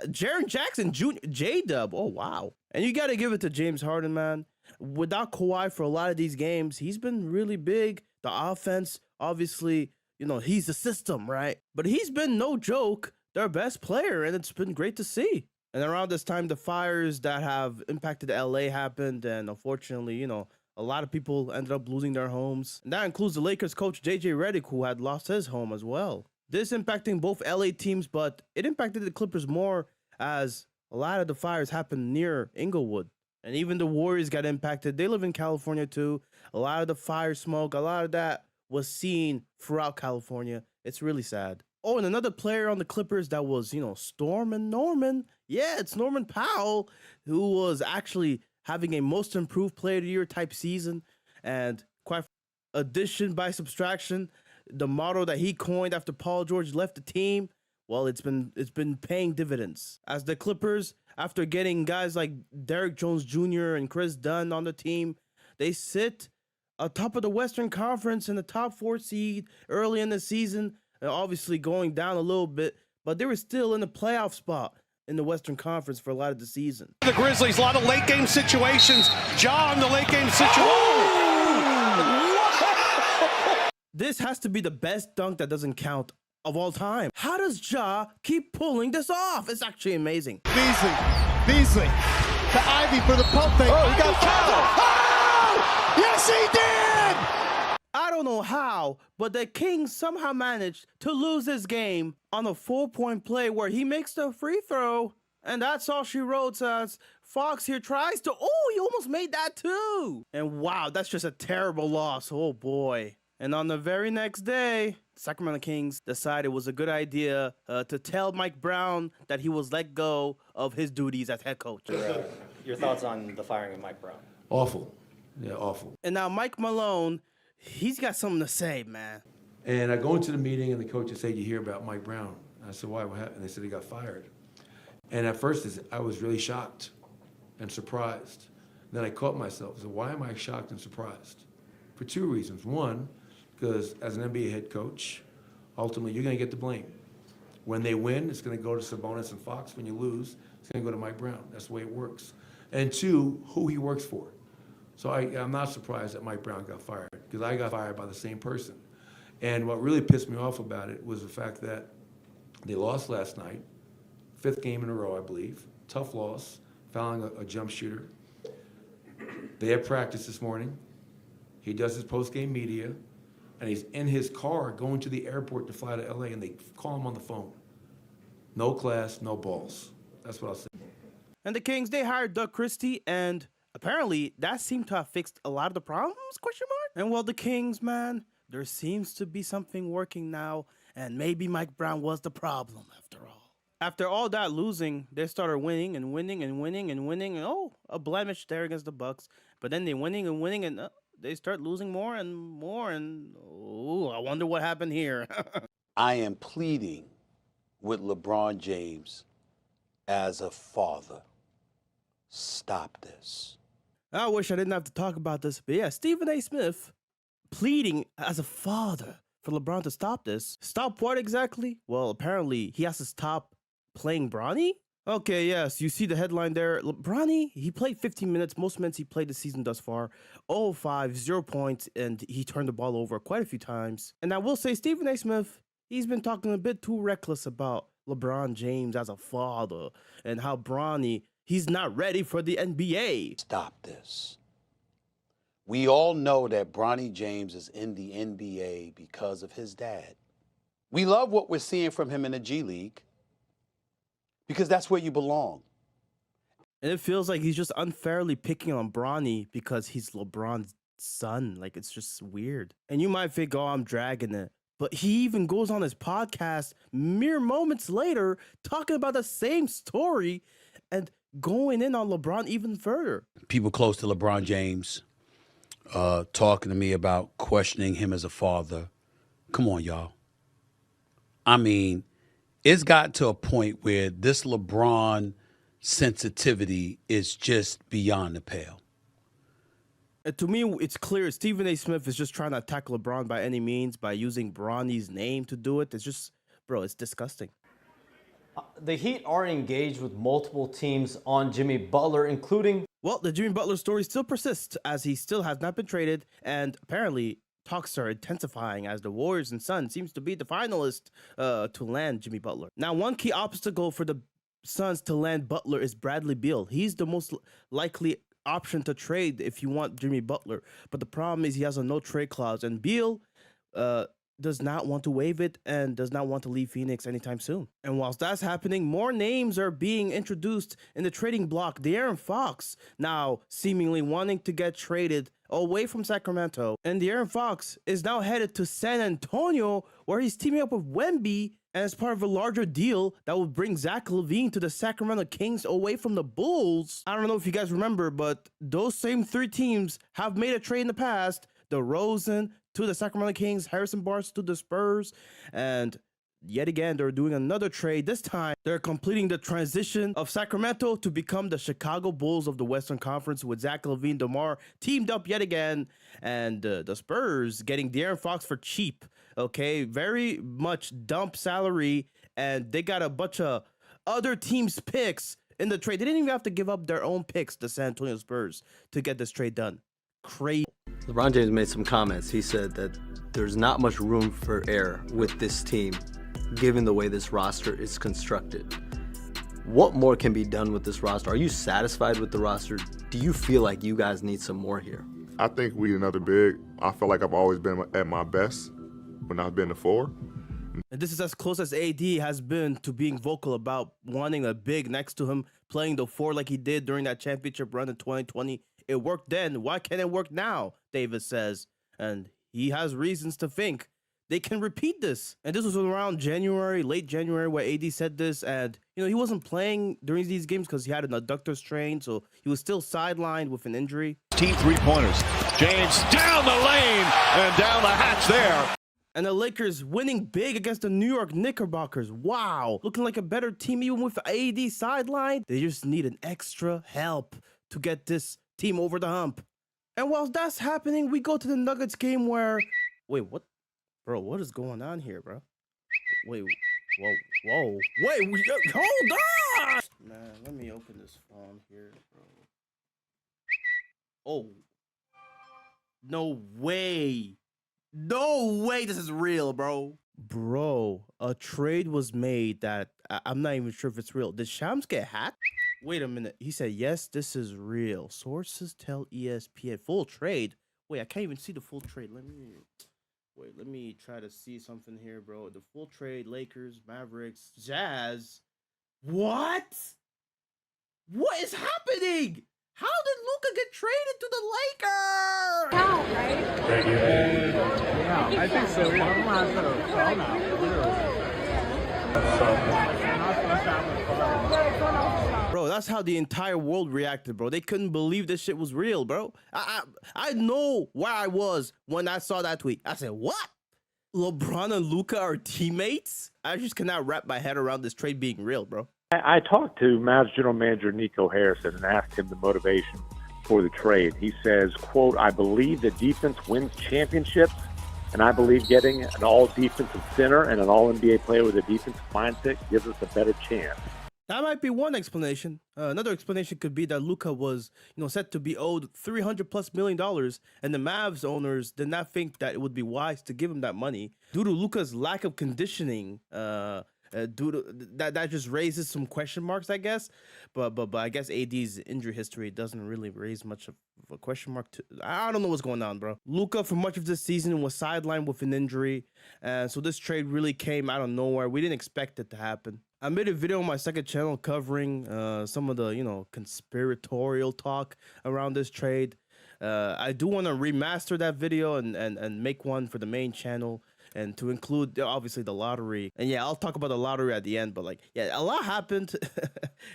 Speaker 2: Jaren Jackson Jr., J-Dub. Oh, wow. And you got to give it to James Harden, man. Without Kawhi for a lot of these games, he's been really big. The offense, obviously, you know, he's the system, right? But he's been, no joke, their best player, and it's been great to see. And around this time, the fires that have impacted LA happened, and unfortunately, you know, a lot of people ended up losing their homes. And that includes the Lakers coach, JJ Redick, who had lost his home as well. This impacting both LA teams, but it impacted the Clippers more as a lot of the fires happened near Inglewood. And even the Warriors got impacted. They live in California too. A lot of the fire smoke, a lot of that was seen throughout California. It's really sad. Oh, and another player on the Clippers that was, you know, Stormin' Norman. Yeah, it's Norman Powell, who was actually having a most improved player of the year type season. And quite addition by subtraction, the motto that he coined after Paul George left the team, well, it's been paying dividends. As the Clippers, after getting guys like Derrick Jones Jr. and Chris Dunn on the team, they sit atop of the Western Conference in the top 4 seed early in the season, and obviously going down a little bit, but they were still in the playoff spot in the Western Conference for a lot of the season.
Speaker 20: The Grizzlies, a lot of late game situations. Ja in the late game situation.
Speaker 2: This has to be the best dunk that doesn't count of all time. How does Ja keep pulling this off? It's actually amazing.
Speaker 19: Beasley, to Ivy for the pump fake. Oh, he got fouled. Oh! Yes, he did!
Speaker 2: I don't know how, but the Kings somehow managed to lose this game on a 4-point play where he makes the free throw. And that's all she wrote as Fox here tries to, oh, he almost made that too. And wow, that's just a terrible loss. Oh boy. And on the very next day, Sacramento Kings decided it was a good idea to tell Mike Brown that he was let go of his duties as head coach.
Speaker 11: Your thoughts on the firing of Mike Brown?
Speaker 12: Awful. Yeah, awful.
Speaker 2: And now Mike Malone, he's got something to say, man.
Speaker 12: And I go into the meeting, and the coaches say, "You hear about Mike Brown?" I said, "Why? What happened?" They said he got fired. And at first, I was really shocked and surprised. Then I caught myself. I said, "Why am I shocked and surprised?" For 2 reasons. One, because as an NBA head coach, ultimately you're going to get the blame. When they win, it's going to go to Sabonis and Fox. When you lose, it's going to go to Mike Brown. That's the way it works. And two, who he works for. So I'm not surprised that Mike Brown got fired, because I got fired by the same person. And what really pissed me off about it was the fact that they lost last night, 5th game in a row, I believe. Tough loss, fouling a jump shooter. They had practice this morning. He does his post-game media, and he's in his car going to the airport to fly to LA, and they call him on the phone. No class, no balls. That's what I'll say.
Speaker 2: And the Kings, they hired Doug Christie, and apparently that seemed to have fixed a lot of the problems, question mark? And well, the Kings, man, there seems to be something working now, and maybe Mike Brown was the problem after all. After all that losing, they started winning and winning and winning and winning. And oh, a blemish there against the Bucks. But then they winning and winning, and they start losing more and more. And oh, I wonder what happened here.
Speaker 5: I am pleading with LeBron James as a father. Stop this.
Speaker 2: I wish I didn't have to talk about this. But yeah, Stephen A. Smith pleading as a father for LeBron to stop this. Stop what exactly? Well, apparently he has to stop playing Bronny? Okay, yes, you see the headline there. Bronny, he played 15 minutes. Most minutes he played this season thus far. 0-5, 0 points, and he turned the ball over quite a few times. And I will say Stephen A. Smith, he's been talking a bit too reckless about LeBron James as a father and how Bronny, he's not ready for the NBA.
Speaker 5: Stop this. We all know that Bronny James is in the NBA because of his dad. We love what we're seeing from him in the G League because that's where you belong.
Speaker 2: And it feels like he's just unfairly picking on Bronny because he's LeBron's son. Like, it's just weird. And you might think, oh, I'm dragging it. But he even goes on his podcast mere moments later talking about the same story and going in on LeBron even further.
Speaker 5: People close to LeBron James talking to me about questioning him as a father. Come on, y'all. I mean, it's got to a point where this LeBron sensitivity is just beyond the pale.
Speaker 2: And to me, it's clear Stephen A. Smith is just trying to attack LeBron by any means by using Bronny's name to do it. It's just, bro, it's disgusting.
Speaker 23: The Heat are engaged with multiple teams on Jimmy Butler, including...
Speaker 2: Well, the Jimmy Butler story still persists as he still has not been traded, and apparently talks are intensifying as the Warriors and Suns seems to be the finalist to land Jimmy Butler. Now, one key obstacle for the Suns to land Butler is Bradley Beal. He's the most likely option to trade if you want Jimmy Butler, but the problem is he has a no trade clause, and Beal does not want to waive it and does not want to leave Phoenix anytime soon. And whilst that's happening, more names are being introduced in the trading block. De'Aaron Fox now seemingly wanting to get traded away from Sacramento, and De'Aaron Fox is now headed to San Antonio, where he's teaming up with Wemby and as part of a larger deal that will bring Zach LaVine to the Sacramento Kings away from the Bulls. I don't know if you guys remember, but those same three teams have made a trade in the past. DeRozan to the Sacramento Kings, Harrison Barnes to the Spurs, and yet again, they're doing another trade. This time, they're completing the transition of Sacramento to become the Chicago Bulls of the Western Conference with Zach LaVine, DeMar teamed up yet again, and the Spurs getting De'Aaron Fox for cheap. Okay, very much dump salary, and they got a bunch of other teams' picks in the trade. They didn't even have to give up their own picks, the San Antonio Spurs, to get this trade done. Crazy.
Speaker 23: LeBron James made some comments. He said that there's not much room for error with this team, given the way this roster is constructed. What more can be done with this roster? Are you satisfied with the roster? Do you feel like you guys need some more here?
Speaker 13: I think we need another big. I feel like I've always been at my best when I've been the 4.
Speaker 2: And this is as close as AD has been to being vocal about wanting a big next to him, playing the 4 like he did during that championship run in 2020. It worked then. Why can't it work now? Davis says. And he has reasons to think they can repeat this. And this was around January, late January, where AD said this. And, you know, he wasn't playing during these games because he had an adductor strain. So he was still sidelined with an injury.
Speaker 19: Team three-pointers. James down the lane and down the hatch there.
Speaker 2: And the Lakers winning big against the New York Knickerbockers. Wow. Looking like a better team even with AD sidelined. They just need an extra help to get this team over the hump. And while that's happening, we go to the Nuggets game where... Wait, what? Bro, what is going on here, bro? Wait, whoa. Wait, hold on! Man, let me open this phone here, bro. Oh. No way. No way this is real, bro. Bro, a trade was made that I'm not even sure if it's real. Did Shams get hacked? Wait a minute. He said, yes, this is real. Sources tell ESPN. Full trade. Wait, I can't even see the full trade. Let me try to see something here, bro. The full trade, Lakers, Mavericks, Jazz. What? What is happening? How did Luka get traded to the Lakers?
Speaker 14: How, right?
Speaker 21: Yeah, I think so.
Speaker 2: Bro, that's how the entire world reacted, bro. They couldn't believe this shit was real, bro. I know where I was when I saw that tweet. I said, what? LeBron and Luka are teammates? I just cannot wrap my head around this trade being real, bro.
Speaker 14: I talked to Mavs general manager Nico Harrison and asked him the motivation for the trade. He says, quote, I believe that defense wins championships, and I believe getting an all-defensive center and an all-NBA player with a defensive mindset gives us a better chance.
Speaker 2: That might be one explanation. Another explanation could be that Luka was, set to be owed $300+ million, and the Mavs owners did not think that it would be wise to give him that money due to Luka's lack of conditioning. Due to that just raises some question marks, I guess. But I guess AD's injury history doesn't really raise much of a question mark. I don't know what's going on, bro. Luka for much of this season was sidelined with an injury, and so this trade really came out of nowhere. We didn't expect it to happen. I made a video on my second channel covering some of the conspiratorial talk around this trade. I do want to remaster that video and make one for the main channel, and to include obviously the lottery. And yeah, I'll talk about the lottery at the end, but a lot happened.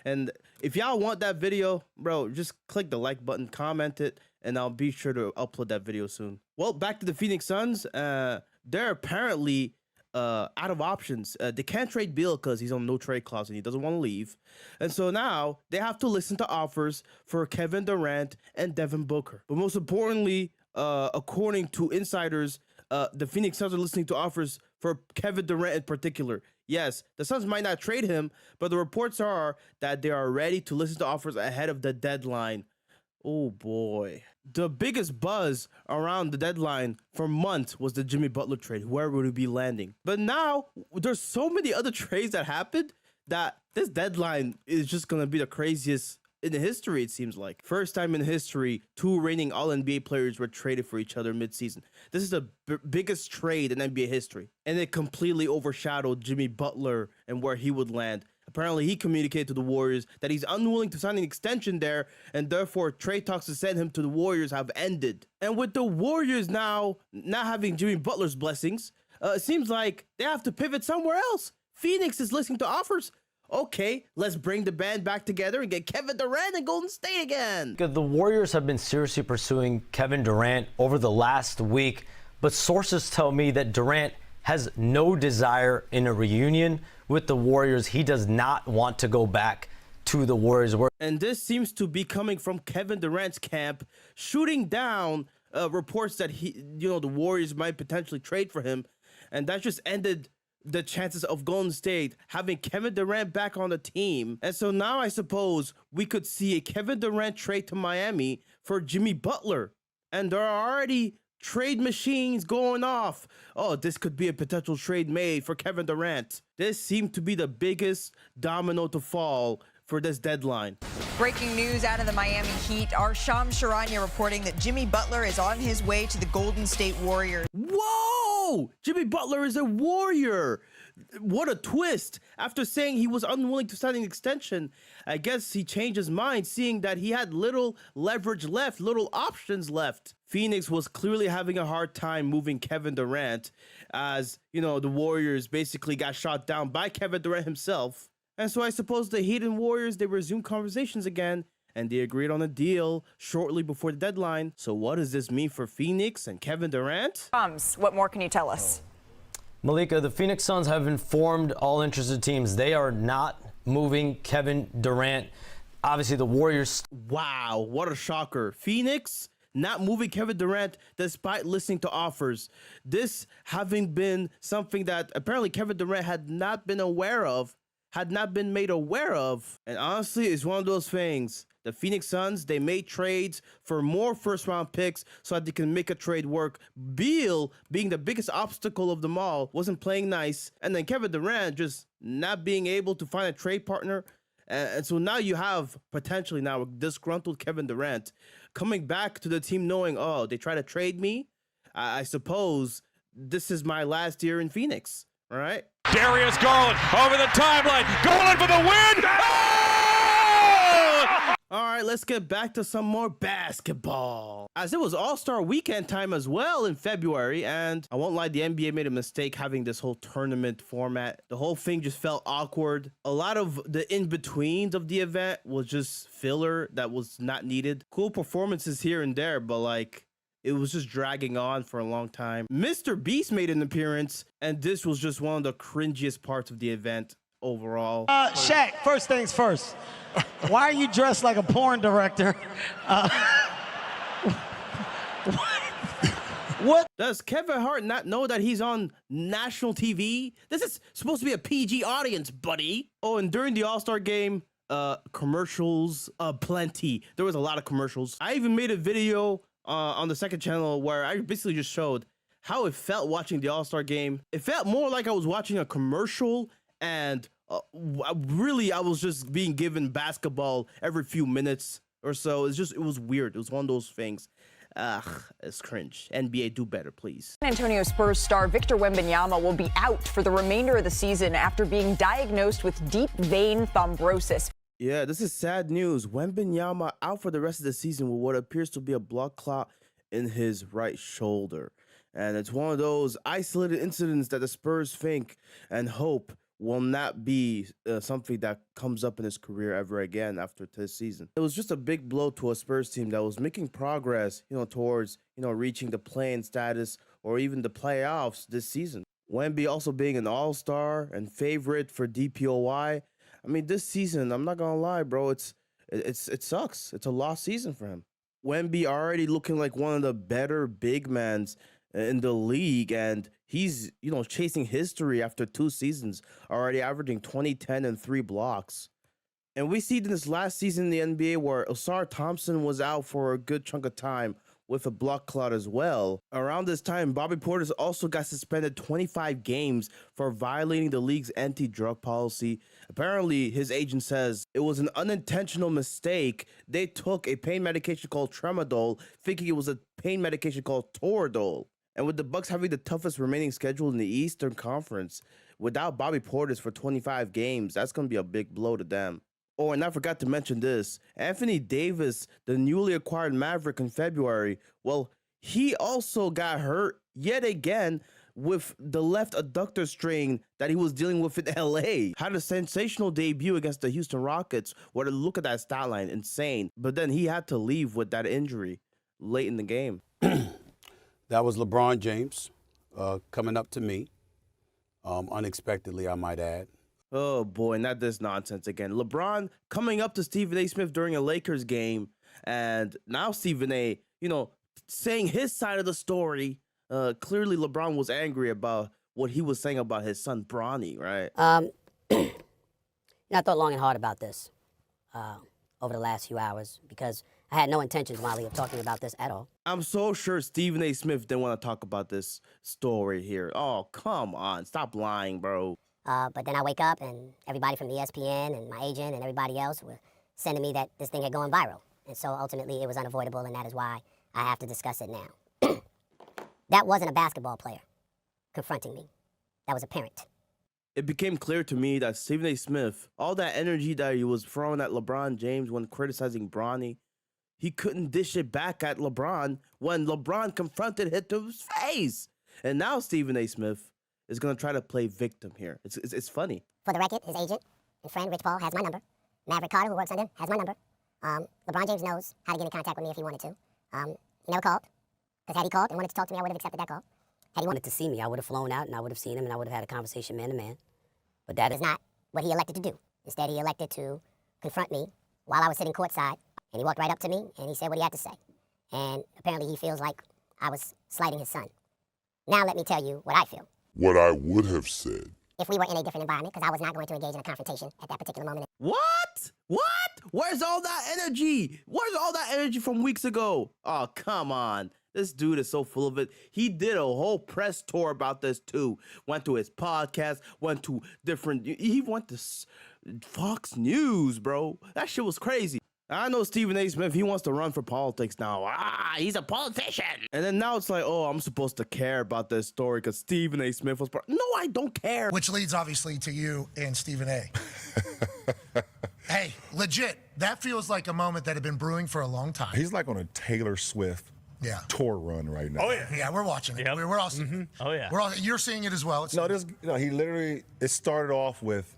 Speaker 2: And if y'all want that video, bro, just click the like button, comment it, and I'll be sure to upload that video soon. Well, back to the Phoenix Suns. They're apparently out of options. They can't trade Beal because he's on no trade clause and he doesn't want to leave. And so now they have to listen to offers for Kevin Durant and Devin Booker. But most importantly, according to insiders, the Phoenix Suns are listening to offers for Kevin Durant in particular. Yes, the Suns might not trade him, but the reports are that they are ready to listen to offers ahead of the deadline. Oh boy. The biggest buzz around the deadline for months was the Jimmy Butler trade. Where would it be landing? But now there's so many other trades that happened that this deadline is just going to be the craziest in history, it seems like. First time in history, 2 reigning All-NBA players were traded for each other mid-season. This is the biggest trade in NBA history. And it completely overshadowed Jimmy Butler and where he would land. Apparently, he communicated to the Warriors that he's unwilling to sign an extension there, and therefore trade talks to send him to the Warriors have ended. And with the Warriors now not having Jimmy Butler's blessings, it seems like they have to pivot somewhere else. Phoenix is listening to offers. Okay, let's bring the band back together and get Kevin Durant in Golden State again.
Speaker 23: The Warriors have been seriously pursuing Kevin Durant over the last week, but sources tell me that Durant has no desire in a reunion with the Warriors. He does not want to go back to the Warriors.
Speaker 2: And this seems to be coming from Kevin Durant's camp, shooting down reports that the Warriors might potentially trade for him. And that just ended the chances of Golden State having Kevin Durant back on the team. And so now I suppose we could see a Kevin Durant trade to Miami for Jimmy Butler. And there are already trade machines going off. Oh, this could be a potential trade made for Kevin Durant. This seemed to be the biggest domino to fall for this deadline.
Speaker 1: Breaking news out of the Miami Heat. Our Shams Charania reporting that Jimmy Butler is on his way to the Golden State Warriors.
Speaker 2: Whoa! Jimmy Butler is a Warrior. What a twist. After saying he was unwilling to sign an extension, I guess he changed his mind, seeing that he had little leverage left, little options left. Phoenix was clearly having a hard time moving Kevin Durant, as, the Warriors basically got shot down by Kevin Durant himself. And so I suppose the Heat and Warriors, they resumed conversations again, and they agreed on a deal shortly before the deadline. So what does this mean for Phoenix and Kevin Durant?
Speaker 1: What more can you tell us?
Speaker 23: Malika, the Phoenix Suns have informed all interested teams they are not moving Kevin Durant. Obviously, the Warriors.
Speaker 2: Wow, what a shocker. Phoenix not moving Kevin Durant despite listening to offers. This having been something that apparently Kevin Durant had not been aware of, had not been made aware of. And honestly, it's one of those things. The Phoenix Suns, they made trades for more first-round picks so that they can make a trade work. Beal, being the biggest obstacle of them all, wasn't playing nice. And then Kevin Durant just not being able to find a trade partner. And so now you have potentially now a disgruntled Kevin Durant coming back to the team knowing, oh, they try to trade me. I suppose this is my last year in Phoenix. All right.
Speaker 9: Darius Garland over the timeline. Garland for the win. Oh!
Speaker 2: All right, let's get back to some more basketball. As it was All-Star weekend time as well in February, and I won't lie, the NBA made a mistake having this whole tournament format. The whole thing just felt awkward. A lot of the in-betweens of the event was just filler that was not needed. Cool performances here and there, but like, it was just dragging on for a long time. Mr. Beast made an appearance, and this was just one of the cringiest parts of the event overall.
Speaker 15: Shaq, first things first. Why are you dressed like a porn director?
Speaker 2: What? Does Kevin Hart not know that he's on national TV? This is supposed to be a PG audience, buddy. Oh, and during the All-Star game, commercials, plenty. There was a lot of commercials. I even made a video on the second channel where I basically just showed how it felt watching the All-Star game. It felt more like I was watching a commercial, and really I was just being given basketball every few minutes or so. It was weird. It was one of those things. It's cringe. NBA, do better, please.
Speaker 1: San Antonio Spurs star Victor Wembanyama will be out for the remainder of the season after being diagnosed with deep vein thrombosis.
Speaker 2: Yeah, this is sad news. Wembanyama out for the rest of the season with what appears to be a blood clot in his right shoulder. And it's one of those isolated incidents that the Spurs think and hope will not be something that comes up in his career ever again after this season. It was just a big blow to a Spurs team that was making progress, towards, reaching the play-in status or even the playoffs this season. Wemby also being an all-star and favorite for DPOY. I mean, this season, I'm not gonna lie, bro, it sucks. It's a lost season for him. Wemby already looking like one of the better big mans in the league, and he's, chasing history after 2 seasons, already averaging 20, 10, and 3 blocks. And we see in this last season in the NBA where Osar Thompson was out for a good chunk of time with a blood clot as well. Around this time, Bobby Portis also got suspended 25 games for violating the league's anti-drug policy. Apparently, his agent says it was an unintentional mistake. They took a pain medication called Tramadol, thinking it was a pain medication called Toradol. And with the Bucks having the toughest remaining schedule in the Eastern Conference, without Bobby Portis for 25 games, that's going to be a big blow to them. Oh, and I forgot to mention this. Anthony Davis, the newly acquired Maverick in February, well, he also got hurt yet again with the left adductor strain that he was dealing with in LA. Had a sensational debut against the Houston Rockets, where to look at that stat line, insane. But then he had to leave with that injury late in the game.
Speaker 5: That was LeBron James coming up to me, unexpectedly, I might add.
Speaker 2: Oh boy, not this nonsense again. LeBron coming up to Stephen A. Smith during a Lakers game, and now Stephen A., saying his side of the story. Clearly LeBron was angry about what he was saying about his son Bronny, right?
Speaker 17: I thought long and hard about this over the last few hours because I had no intentions, Molly, of talking about this at all.
Speaker 2: I'm so sure Stephen A. Smith didn't want to talk about this story here. Oh, come on. Stop lying, bro.
Speaker 17: But then I wake up and everybody from the ESPN and my agent and everybody else were sending me that this thing had gone viral. And so ultimately it was unavoidable, and that is why I have to discuss it now. That wasn't a basketball player confronting me. That was a parent.
Speaker 2: It became clear to me that Stephen A. Smith, all that energy that he was throwing at LeBron James when criticizing Bronny, he couldn't dish it back at LeBron when LeBron confronted him to his face. And now Stephen A. Smith is going to try to play victim here. It's funny.
Speaker 17: For the record, his agent and friend, Rich Paul, has my number. Maverick Carter, who works under him, has my number. LeBron James knows how to get in contact with me if he wanted to. He never called, because had he called and wanted to talk to me, I would have accepted that call. Had he wanted to see me, I would have flown out and I would have seen him and I would have had a conversation man to man. But that is not what he elected to do. Instead, he elected to confront me while I was sitting courtside, and he walked right up to me and he said what he had to say. And apparently he feels like I was slighting his son. Now let me tell you what I feel.
Speaker 18: What I would have said.
Speaker 17: If we were in a different environment, because I was not going to engage in a confrontation at that particular moment.
Speaker 2: What? Where's all that energy? Where's all that energy from weeks ago? Oh, come on. This dude is so full of it. He did a whole press tour about this too. Went to his podcast, went to he went to Fox News, bro. That shit was crazy. I know Stephen A. Smith, he wants to run for politics now. He's a politician. And then now it's like, oh, I'm supposed to care about this story because Stephen A. Smith was... No, I don't care.
Speaker 24: Which leads, obviously, to you and Stephen A.
Speaker 3: Hey, legit, that feels like a moment that had been brewing for a long time.
Speaker 18: He's like on a Taylor Swift tour run right now.
Speaker 3: Oh, yeah. Yeah, we're watching it. Yep. We're all seeing it.
Speaker 10: Oh, yeah.
Speaker 3: You're seeing it as well.
Speaker 18: He literally, it started off with,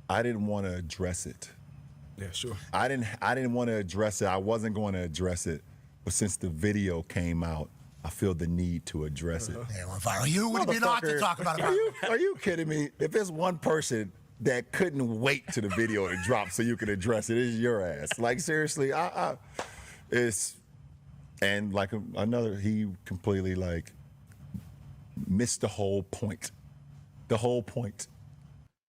Speaker 18: I didn't want to address it.
Speaker 6: Yeah, sure.
Speaker 18: I didn't want to address it. I wasn't going to address it. But since the video came out, I feel the need to address it.
Speaker 3: Yeah, well, viral. You would be not to talk about it.
Speaker 18: Are you kidding me? If there's one person that couldn't wait to the video to drop so you could address it, it's your ass. Like, seriously, and like another, he completely like missed the whole point. The whole point.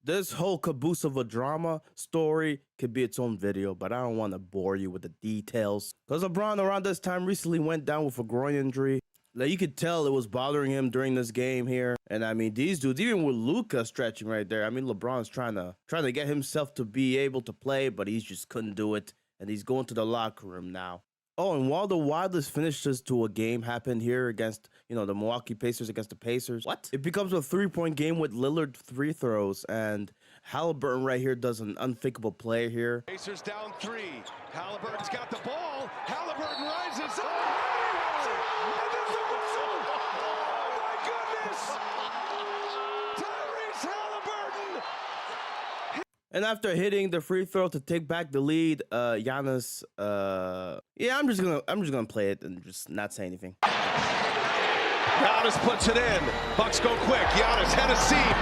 Speaker 2: This whole caboose of a drama story could be its own video, but I don't want to bore you with the details. Because LeBron around this time recently went down with a groin injury. Like, you could tell it was bothering him during this game here. And I mean, these dudes, even with Luka stretching right there, I mean, LeBron's trying to get himself to be able to play, but he just couldn't do it. And he's going to the locker room now. Oh, and while the wildest finishes to a game happened here against, the Milwaukee Pacers against the Pacers, it becomes a 3-point game with Lillard free throws, and Halliburton right here does an unthinkable play here.
Speaker 19: Pacers down 3. Halliburton's got the ball. Halliburton rises. Oh, my goodness! Tyrese Halliburton!
Speaker 2: And after hitting the free throw to take back the lead, Giannis, I'm just gonna play it and just not say anything.
Speaker 19: Giannis puts it in. Bucks go quick. Giannis had a seat.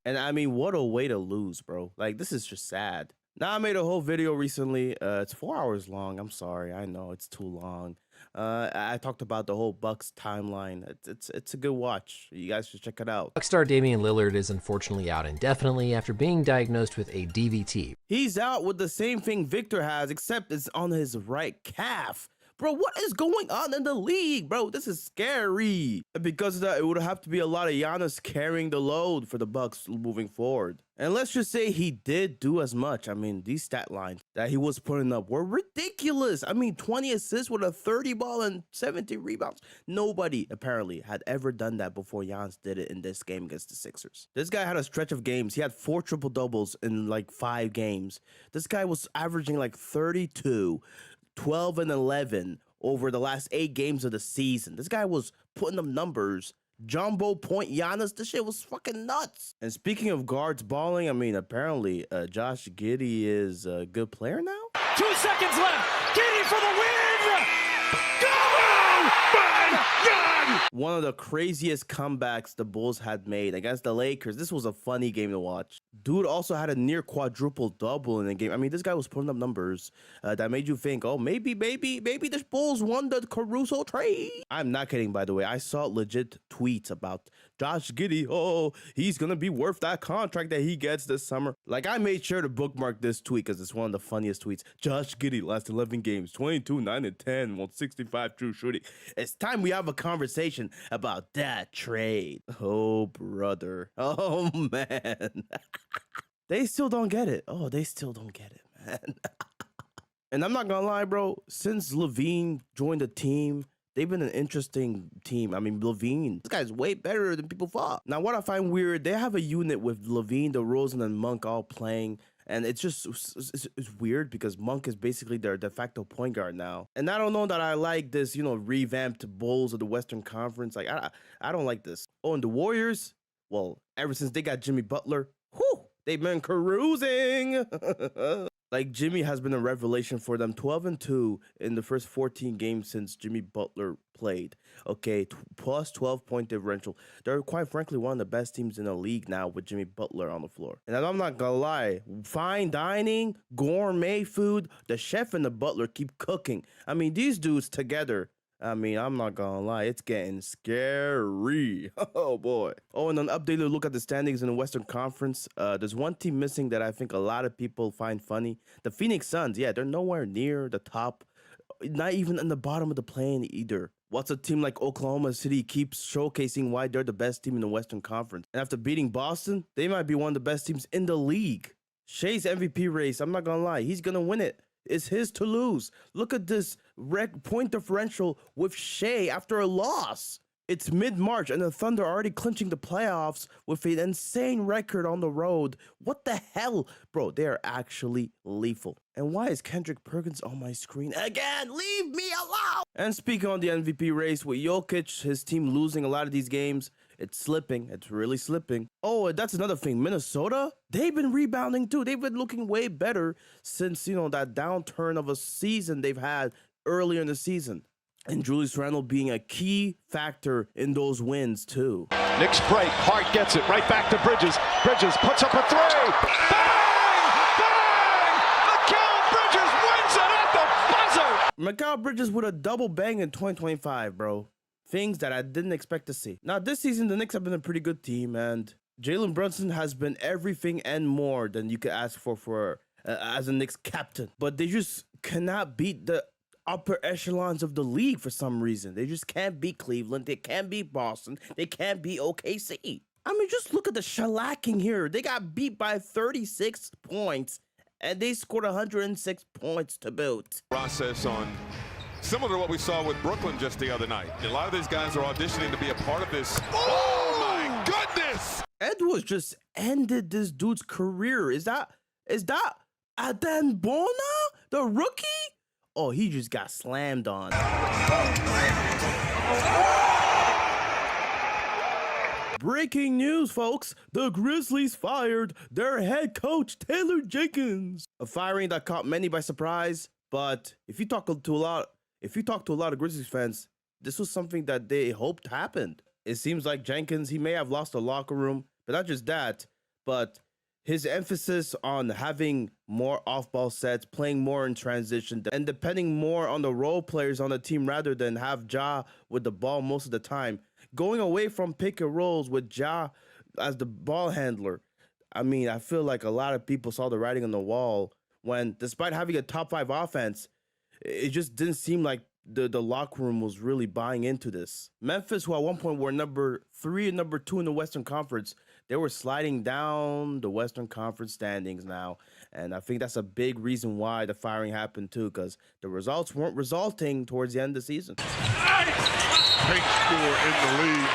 Speaker 2: And I mean, what a way to lose, bro. Like, this is just sad. Now, I made a whole video recently. It's 4 hours long. I'm sorry. I know it's too long. I talked about the whole Bucks timeline. It's a good watch. You guys should check it out.
Speaker 22: Bucks star Damian Lillard is unfortunately out indefinitely after being diagnosed with a DVT.
Speaker 2: He's out with the same thing Victor has, except it's on his right calf. Bro, what is going on in the league, bro? This is scary. And because of that, it would have to be a lot of Giannis carrying the load for the Bucks moving forward. And let's just say he did do as much. I mean, these stat lines that he was putting up were ridiculous. I mean, 20 assists with a 30 ball and 70 rebounds. Nobody, apparently, had ever done that before Giannis did it in this game against the Sixers. This guy had a stretch of games. He had 4 triple-doubles in, like, 5 games. This guy was averaging, like, 32, 12, and 11 over the last 8 games of the season. This guy was putting up numbers. Jumbo point Giannis, this shit was fucking nuts. And speaking of guards balling, I mean, apparently Josh Giddey is a good player now.
Speaker 20: 2 seconds left. Giddey for the win. Go! My God!
Speaker 2: One of the craziest comebacks the Bulls had made against the Lakers. This was a funny game to watch. Dude also had a near quadruple double in the game. I mean, this guy was putting up numbers that made you think, oh, maybe the Bulls won the Caruso trade. I'm not kidding, by the way. I saw legit tweets about Josh Giddey. Oh, he's going to be worth that contract that he gets this summer. Like, I made sure to bookmark this tweet because it's one of the funniest tweets. Josh Giddey, last 11 games, 22, 9, and 10, 165 true shooting. It's time we have a conversation about that trade. Oh, brother. Oh, man. They still don't get it. Oh, they still don't get it, man. And I'm not gonna lie, bro. Since LaVine joined the team, they've been an interesting team. I mean, LaVine, this guy's way better than people thought. Now, what I find weird, they have a unit with LaVine, DeRozan, and Monk all playing. And it's weird because Monk is basically their de facto point guard now. And I don't know that I like this, revamped Bulls of the Western Conference. Like, I don't like this. Oh, and the Warriors, well, ever since they got Jimmy Butler, whew, they've been cruising. Like, Jimmy has been a revelation for them. 12-2 in the first 14 games since Jimmy Butler played. Okay, plus 12-point differential. They're quite frankly one of the best teams in the league now with Jimmy Butler on the floor. And I'm not gonna lie, fine dining, gourmet food, the chef and the butler keep cooking. I mean, these dudes together, I mean, I'm not gonna lie, it's getting scary. Oh, boy. Oh, and an updated look at the standings in the Western Conference. There's one team missing that I think a lot of people find funny. The Phoenix Suns, yeah, they're nowhere near the top. Not even in the bottom of the plane either. What's a team like Oklahoma City keeps showcasing why they're the best team in the Western Conference. And after beating Boston, they might be one of the best teams in the league. Shea's MVP race, I'm not gonna lie, he's gonna win it. It's his to lose. Look at this point differential with Shea after a loss. It's mid-March and the Thunder are already clinching the playoffs with an insane record on the road. What the hell? Bro, they are actually lethal. And why is Kendrick Perkins on my screen again? Leave me alone! And speaking on the MVP race, with Jokic, his team losing a lot of these games, it's slipping. It's really slipping. Oh, and that's another thing. Minnesota, they've been rebounding too. They've been looking way better since, that downturn of a season they've had earlier in the season. And Julius Randle being a key factor in those wins, too.
Speaker 19: Knicks break. Hart gets it right back to Bridges. Bridges puts up a three. Bang! Bang! Mikal Bridges wins it at the buzzer.
Speaker 2: Mikal Bridges with a double bang in 2025, bro. Things that I didn't expect to see. Now, this season, the Knicks have been a pretty good team, and Jalen Brunson has been everything and more than you could ask for as a Knicks captain. But they just cannot beat the upper echelons of the league for some reason. They just can't beat Cleveland. They can't beat Boston. They can't beat OKC. I mean, just look at the shellacking here. They got beat by 36 points, and they scored 106 points to boot.
Speaker 4: Process on similar to what we saw with Brooklyn just the other night. A lot of these guys are auditioning to be a part of this. Oh my goodness!
Speaker 2: Edwards just ended this dude's career. Is that Aden Bona, the rookie? Oh, he just got slammed on. Breaking news, folks. The Grizzlies fired their head coach, Taylor Jenkins. A firing that caught many by surprise. But if you talk to a lot of Grizzlies fans, this was something that they hoped happened. It seems like Jenkins, he may have lost the locker room, but not just that, but his emphasis on having more off-ball sets, playing more in transition, and depending more on the role players on the team rather than have Ja with the ball most of the time. Going away from pick and rolls with Ja as the ball handler. I mean, I feel like a lot of people saw the writing on the wall when, despite having a top 5 offense, it just didn't seem like the locker room was really buying into this. Memphis, who at one point were number 3 and number 2 in the Western Conference, they were sliding down the Western Conference standings now. And I think that's a big reason why the firing happened too, because the results weren't resulting towards the end of the season.
Speaker 4: Big score in the league.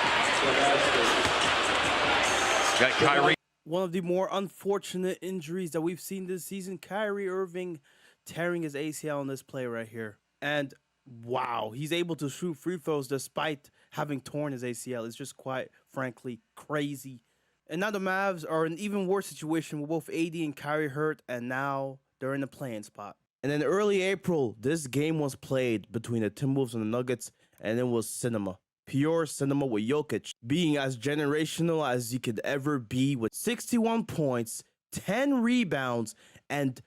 Speaker 9: Got Kyrie.
Speaker 2: One of the more unfortunate injuries that we've seen this season, Kyrie Irving tearing his ACL in this play right here. And wow, he's able to shoot free throws despite having torn his ACL. It's just quite frankly crazy. And now the Mavs are in an even worse situation with both AD and Kyrie hurt, and now they're in the playing spot. And in early April, this game was played between the Timberwolves and the Nuggets, and it was cinema. Pure cinema, with Jokic being as generational as you could ever be with 61 points, 10 rebounds, and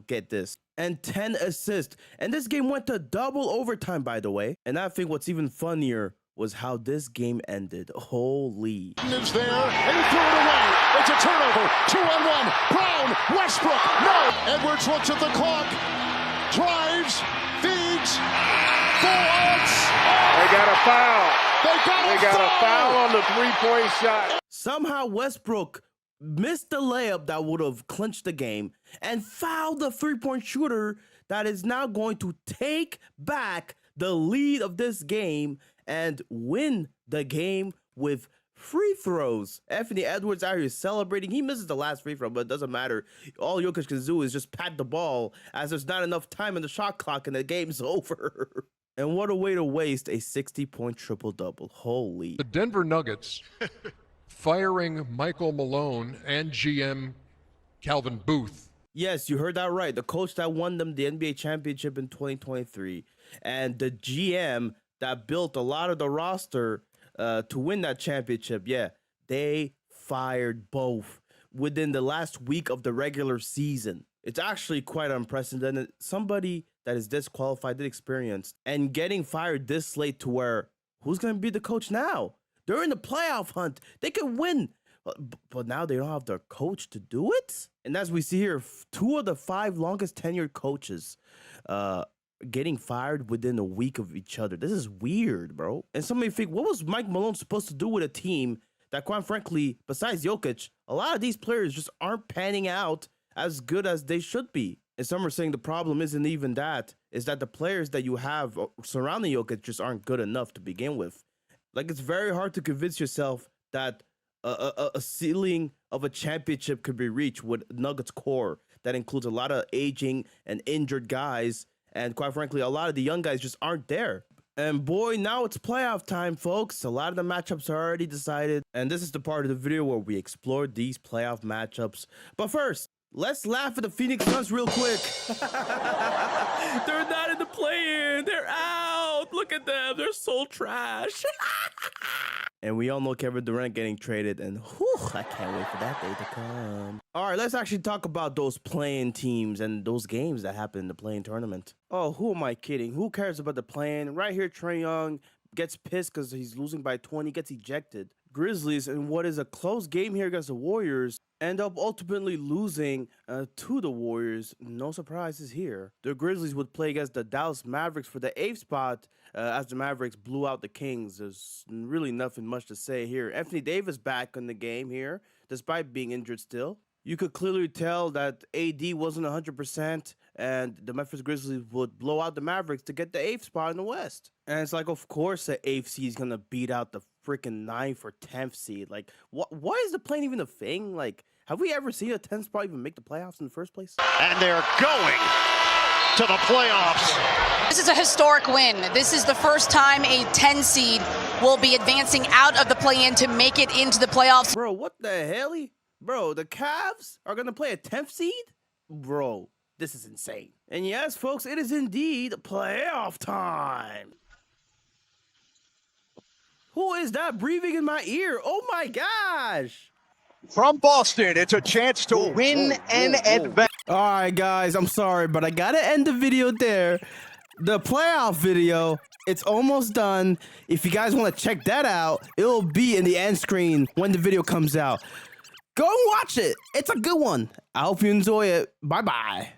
Speaker 2: get this, and 10 assists. And this game went to double overtime, by the way. And I think what's even funnier was how this game ended. Holy.
Speaker 19: Is there, and he threw it away. It's a turnover. 2-on-1. Brown, Westbrook, no. Edwards looks at the clock, drives, feeds, forwards.
Speaker 10: They got a foul.
Speaker 19: They got
Speaker 10: a foul on the three-point shot.
Speaker 2: Somehow Westbrook missed the layup that would have clinched the game and fouled the three-point shooter that is now going to take back the lead of this game and win the game with free throws. Anthony Edwards out here celebrating. He misses the last free throw, but it doesn't matter. All Jokic can do is just pat the ball as there's not enough time in the shot clock and the game's over. And what a way to waste a 60-point triple-double. Holy.
Speaker 7: The Denver Nuggets firing Michael Malone and GM Calvin Booth.
Speaker 2: Yes, you heard that right. The coach that won them the NBA championship in 2023 and the GM that built a lot of the roster to win that championship. Yeah, they fired both within the last week of the regular season. It's actually quite unprecedented. Somebody that is disqualified, inexperienced, and getting fired this late to where who's going to be the coach now? They're in the playoff hunt. They could win. But now they don't have their coach to do it. And as we see here, 2 of the 5 longest tenured coaches getting fired within a week of each other. This is weird, bro. And somebody think, what was Mike Malone supposed to do with a team that, quite frankly, besides Jokic, a lot of these players just aren't panning out as good as they should be. And some are saying the problem isn't even that, is that the players that you have surrounding Jokic just aren't good enough to begin with. Like, it's very hard to convince yourself that a ceiling of a championship could be reached with Nuggets core that includes a lot of aging and injured guys. And quite frankly, a lot of the young guys just aren't there. And boy, now it's playoff time, folks. A lot of the matchups are already decided. And this is the part of the video where we explore these playoff matchups. But first, let's laugh at the Phoenix Suns real quick. They're not in the play-in. They're out. Look at them. They're so trash. And we all know Kevin Durant getting traded. And whew, I can't wait for that day to come. All right, let's actually talk about those play-in teams and those games that happen in the play-in tournament. Oh, who am I kidding? Who cares about the play-in? Right here, Trae Young gets pissed because he's losing by 20, gets ejected. Grizzlies, in what is a close game here against the Warriors, end up ultimately losing to the Warriors. No surprises here. The Grizzlies would play against the Dallas Mavericks for the 8th spot as the Mavericks blew out the Kings. There's really nothing much to say here. Anthony Davis back in the game here, despite being injured still. You could clearly tell that AD wasn't 100%, and the Memphis Grizzlies would blow out the Mavericks to get the 8th spot in the West. And it's like, of course, the 8th seed is going to beat out the freaking 9th or 10th seed. Like, why is the play even a thing? Like, have we ever seen a 10th spot even make the playoffs in the first place?
Speaker 9: And they're going to the playoffs.
Speaker 8: This is a historic win. This is the first time a 10 seed will be advancing out of the play-in to make it into the playoffs.
Speaker 2: Bro, what the hell? Bro, the Cavs are going to play a 10th seed? Bro, this is insane. And yes, folks, it is indeed playoff time. Who is that breathing in my ear? Oh my gosh.
Speaker 9: From Boston, it's a chance to win and advance.
Speaker 2: All right, guys, I'm sorry, but I got to end the video there. The playoff video, it's almost done. If you guys want to check that out, it will be in the end screen when the video comes out. Go and watch it. It's a good one. I hope you enjoy it. Bye-bye.